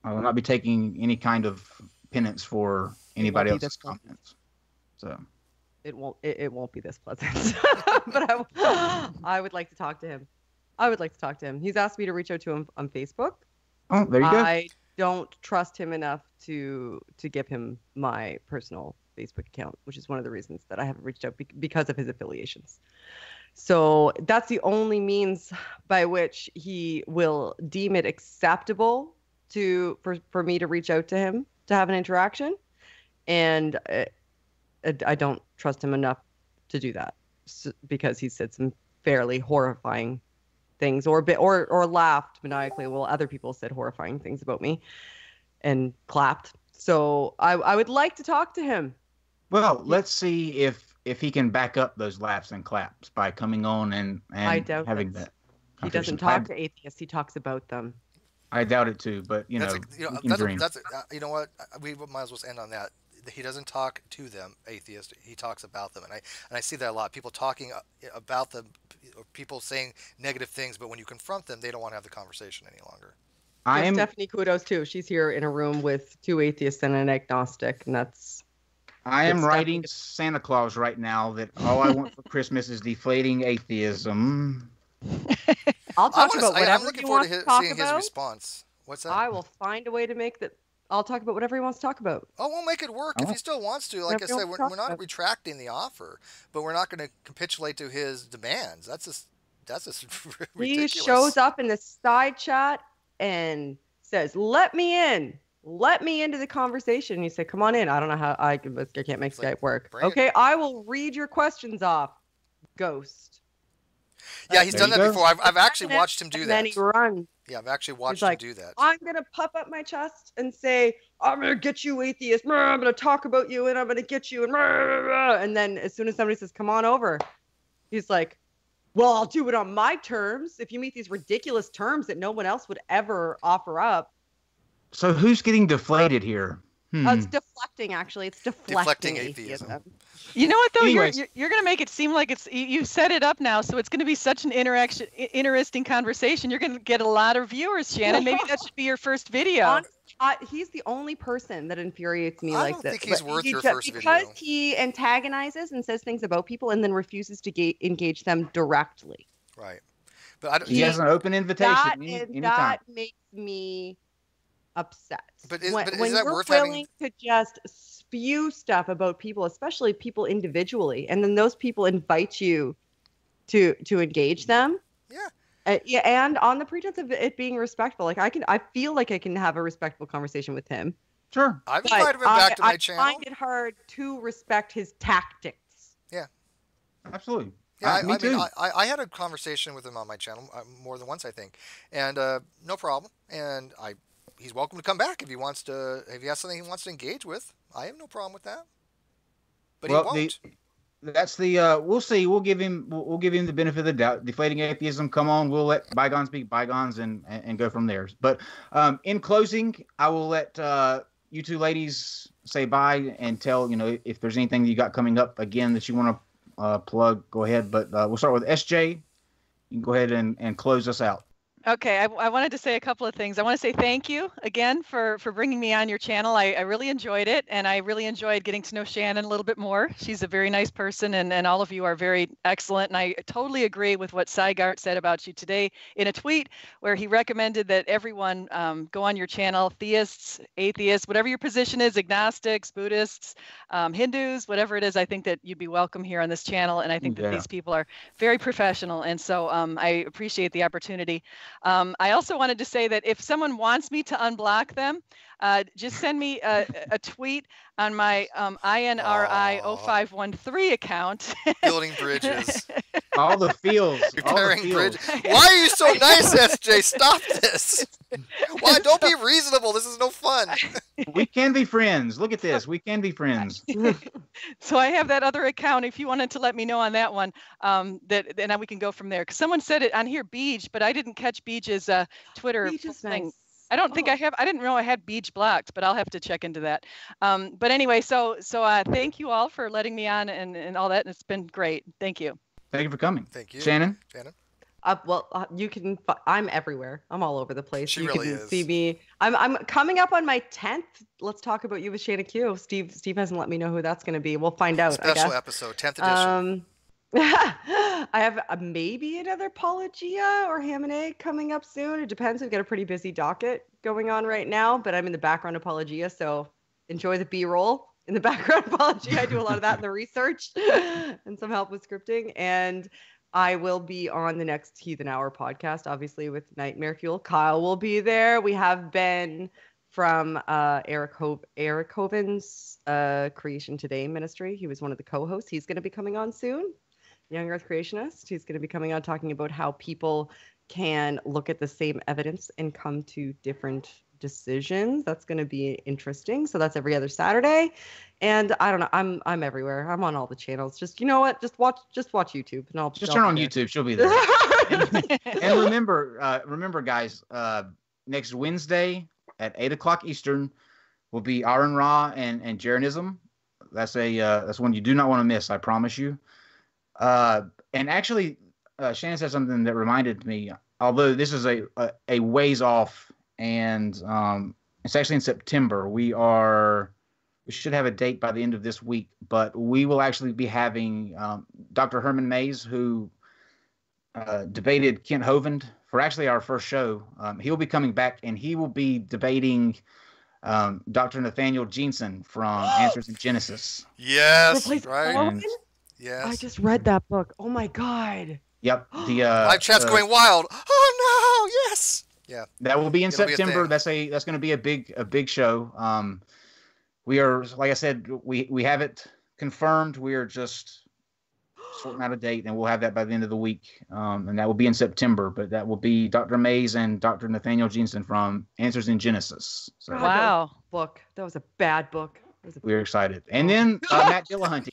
any kind of penance for anybody else's comments. So it won't be this pleasant. But I would like to talk to him. He's asked me to reach out to him on Facebook. Oh, there you go. I don't trust him enough to give him my personal Facebook account, which is one of the reasons that I haven't reached out because of his affiliations. So that's the only means by which he will deem it acceptable for me to reach out to him to have an interaction, and I don't trust him enough to do that because he said some fairly horrifying things or laughed maniacally while other people said horrifying things about me and clapped. So I would like to talk to him. Well, let's see if he can back up those laughs and claps by coming on and I doubt having that. He doesn't talk to atheists. He talks about them. I doubt it too, but you know what? We might as well end on that. He doesn't talk to them, atheists. He talks about them, and I see that a lot. People talking about them, or people saying negative things, but when you confront them, they don't want to have the conversation any longer. Stephanie, kudos too. She's here in a room with 2 atheists and an agnostic, and that's I am Good stuff. writing Santa Claus right now that all I want for Christmas is deflating atheism. I'll talk about I'm whatever looking he forward wants to to talk seeing his about. response. What's that? I will find a way to make that. I'll talk about whatever he wants to talk about. Oh, we'll make it work if he still wants to. Like I said, we're not retracting the offer, but we're not going to capitulate to his demands. That's just ridiculous. He shows up in the side chat and says, "Let me in. Let me into the conversation." And you say, "Come on in." I don't know how I can't make Skype work. Okay, I will read your questions off. Ghost. Yeah, he's done that before. I've actually watched him do that. And then he runs. Yeah, I've actually watched him do that. I'm going to puff up my chest and say, "I'm going to get you, atheist. I'm going to talk about you, and I'm going to get you." And then as soon as somebody says, "Come on over," he's like, "Well, I'll do it on my terms. If you meet these ridiculous terms that no one else would ever offer up." So who's getting deflated here? It's deflecting, actually. It's deflecting atheism. You know what, though? Anyways. You're going to make it seem like you set it up now, so it's going to be such an interesting conversation. You're going to get a lot of viewers, Shannon. Maybe that should be your first video. He's the only person that infuriates me like this. I don't think he's worth your first video. Because he antagonizes and says things about people and then refuses to engage them directly. Right. But he has an open invitation anytime. That makes me upset. But is when that you're worth willing to just spew stuff about people, especially people individually, and then those people invite you to engage them? Yeah. Yeah, and on the pretense of it being respectful, like I feel like I can have a respectful conversation with him. Sure. I've invited him back to my channel. I find it hard to respect his tactics. Yeah. Absolutely. Yeah, me too. I had a conversation with him on my channel more than once, I think, and no problem. And he's welcome to come back if he wants to. If he has something he wants to engage with, I have no problem with that. But he won't. That's the we'll see. We'll give him the benefit of the doubt. Deflating atheism. Come on, we'll let bygones be bygones and go from there. But in closing, I will let you two ladies say bye and tell if there's anything you got coming up again that you want to plug. Go ahead. But we'll start with SJ. You can go ahead and close us out. Okay, I wanted to say a couple of things. I want to say thank you again for bringing me on your channel. I really enjoyed it, and I really enjoyed getting to know Shannon a little bit more. She's a very nice person, and all of you are very excellent. And I totally agree with what Sygart said about you today in a tweet where he recommended that everyone go on your channel, theists, atheists, whatever your position is, agnostics, Buddhists, Hindus, whatever it is. I think that you'd be welcome here on this channel, and I think that these people are very professional, and so I appreciate the opportunity. I also wanted to say that if someone wants me to unblock them, just send me a tweet on my INRI 0513 account. Building bridges. All the fields. Repairing bridges. Why are you so nice, SJ? Stop this. Why? Don't be reasonable. This is no fun. We can be friends. Look at this. We can be friends. So I have that other account. If you wanted to let me know on that one, then we can go from there. Because someone said it on here, Beej, but I didn't catch Beej's Twitter thing. Nice. I don't think I have. I didn't know I had Beej blocked, but I'll have to check into that. But anyway, so thank you all for letting me on and all that. And it's been great. Thank you. Thank you for coming. Thank you, Shannon. You can. I'm everywhere. I'm all over the place. She you really can is. See me. I'm coming up on my 10th. Let's talk about you with Shannon Q. Steve hasn't let me know who that's going to be. We'll find out. Special episode, 10th edition. I have maybe another Apologia or Ham and Egg coming up soon. It depends. I've got a pretty busy docket going on right now, but I'm in the background Apologia, so enjoy the B-roll in the background Apologia. I do a lot of that in the research and some help with scripting. And I will be on the next Heathen Hour podcast, obviously with Nightmare Fuel. Kyle will be there. We have Ben from Eric Hoven's Creation Today ministry. He was one of the co-hosts. He's going to be coming on soon. Young Earth Creationist. He's going to be coming on talking about how people can look at the same evidence and come to different decisions. That's going to be interesting. So that's every other Saturday. And I don't know. I'm everywhere. I'm on all the channels. Just you know what? Just watch YouTube, and I'll turn on YouTube. She'll be there. and remember, guys. Next Wednesday at 8:00 Eastern will be Aaron Ra and Jeranism. That's one you do not want to miss. I promise you. And actually, Shannon said something that reminded me. Although this is a ways off, and it's actually in September. We are We should have a date by the end of this week, but we will actually be having Dr. Herman Mays, who debated Kent Hovind for actually our first show. He'll be coming back, and he will be debating Dr. Nathaniel Jensen from Answers in Genesis. Yes, Replace right. Hovind? Yes. I just read that book. Oh my god. Yep. The live chat's going wild. Oh no! Yes. Yeah. That will be in It'll be a September. thing. That's going to be a big show. We are, like I said, we have it confirmed. We are just sorting out a date, and we'll have that by the end of the week. And that will be in September. But that will be Dr. Mays and Dr. Nathaniel Jensen from Answers in Genesis. So God, Wow. That was a bad book. we're excited. And then Matt Dillahunty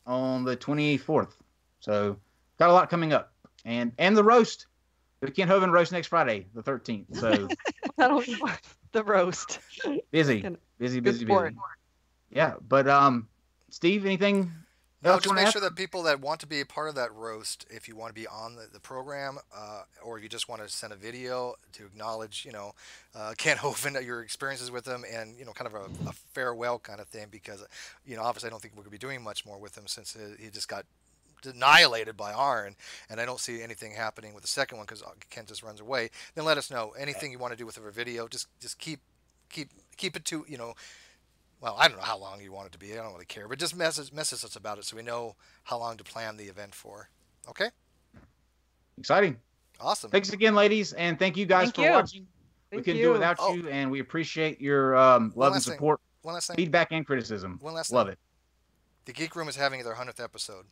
on the 24th. So got a lot coming up, and the roast. The Kent Hovind roast next Friday, the 13th. So That'll be fun. The roast. busy. sport. Yeah, but Steve, anything No, else just you wanna make add? sure that people that want to be a part of that roast, if you want to be on the program, or if you just want to send a video to acknowledge, Kent Hovind, your experiences with him, and kind of a farewell kind of thing, because obviously I don't think we're going to be doing much more with him since he just got annihilated by Arn, and I don't see anything happening with the second one because Kent just runs away. Then let us know anything you want to do with our video. Just keep it to well, I don't know how long you want it to be. I don't really care, but just message us about it so we know how long to plan the event for. Okay. Exciting. Awesome. Thanks again, ladies, and thank you guys Thank for you. watching. We Thank couldn't do it you. without Oh. you, and we appreciate your love and last thing. support, One last thing. feedback, and criticism. One last Love thing. it. The Geek Room is having their 100th episode.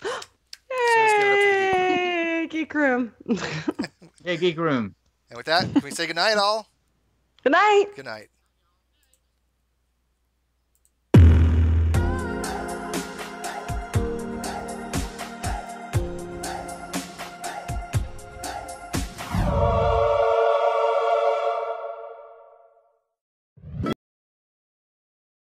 So let's give it up to the Geek Room. Yay, Geek Room. Hey, Geek Room. And with that, can we say goodnight, all? Good night. Good night.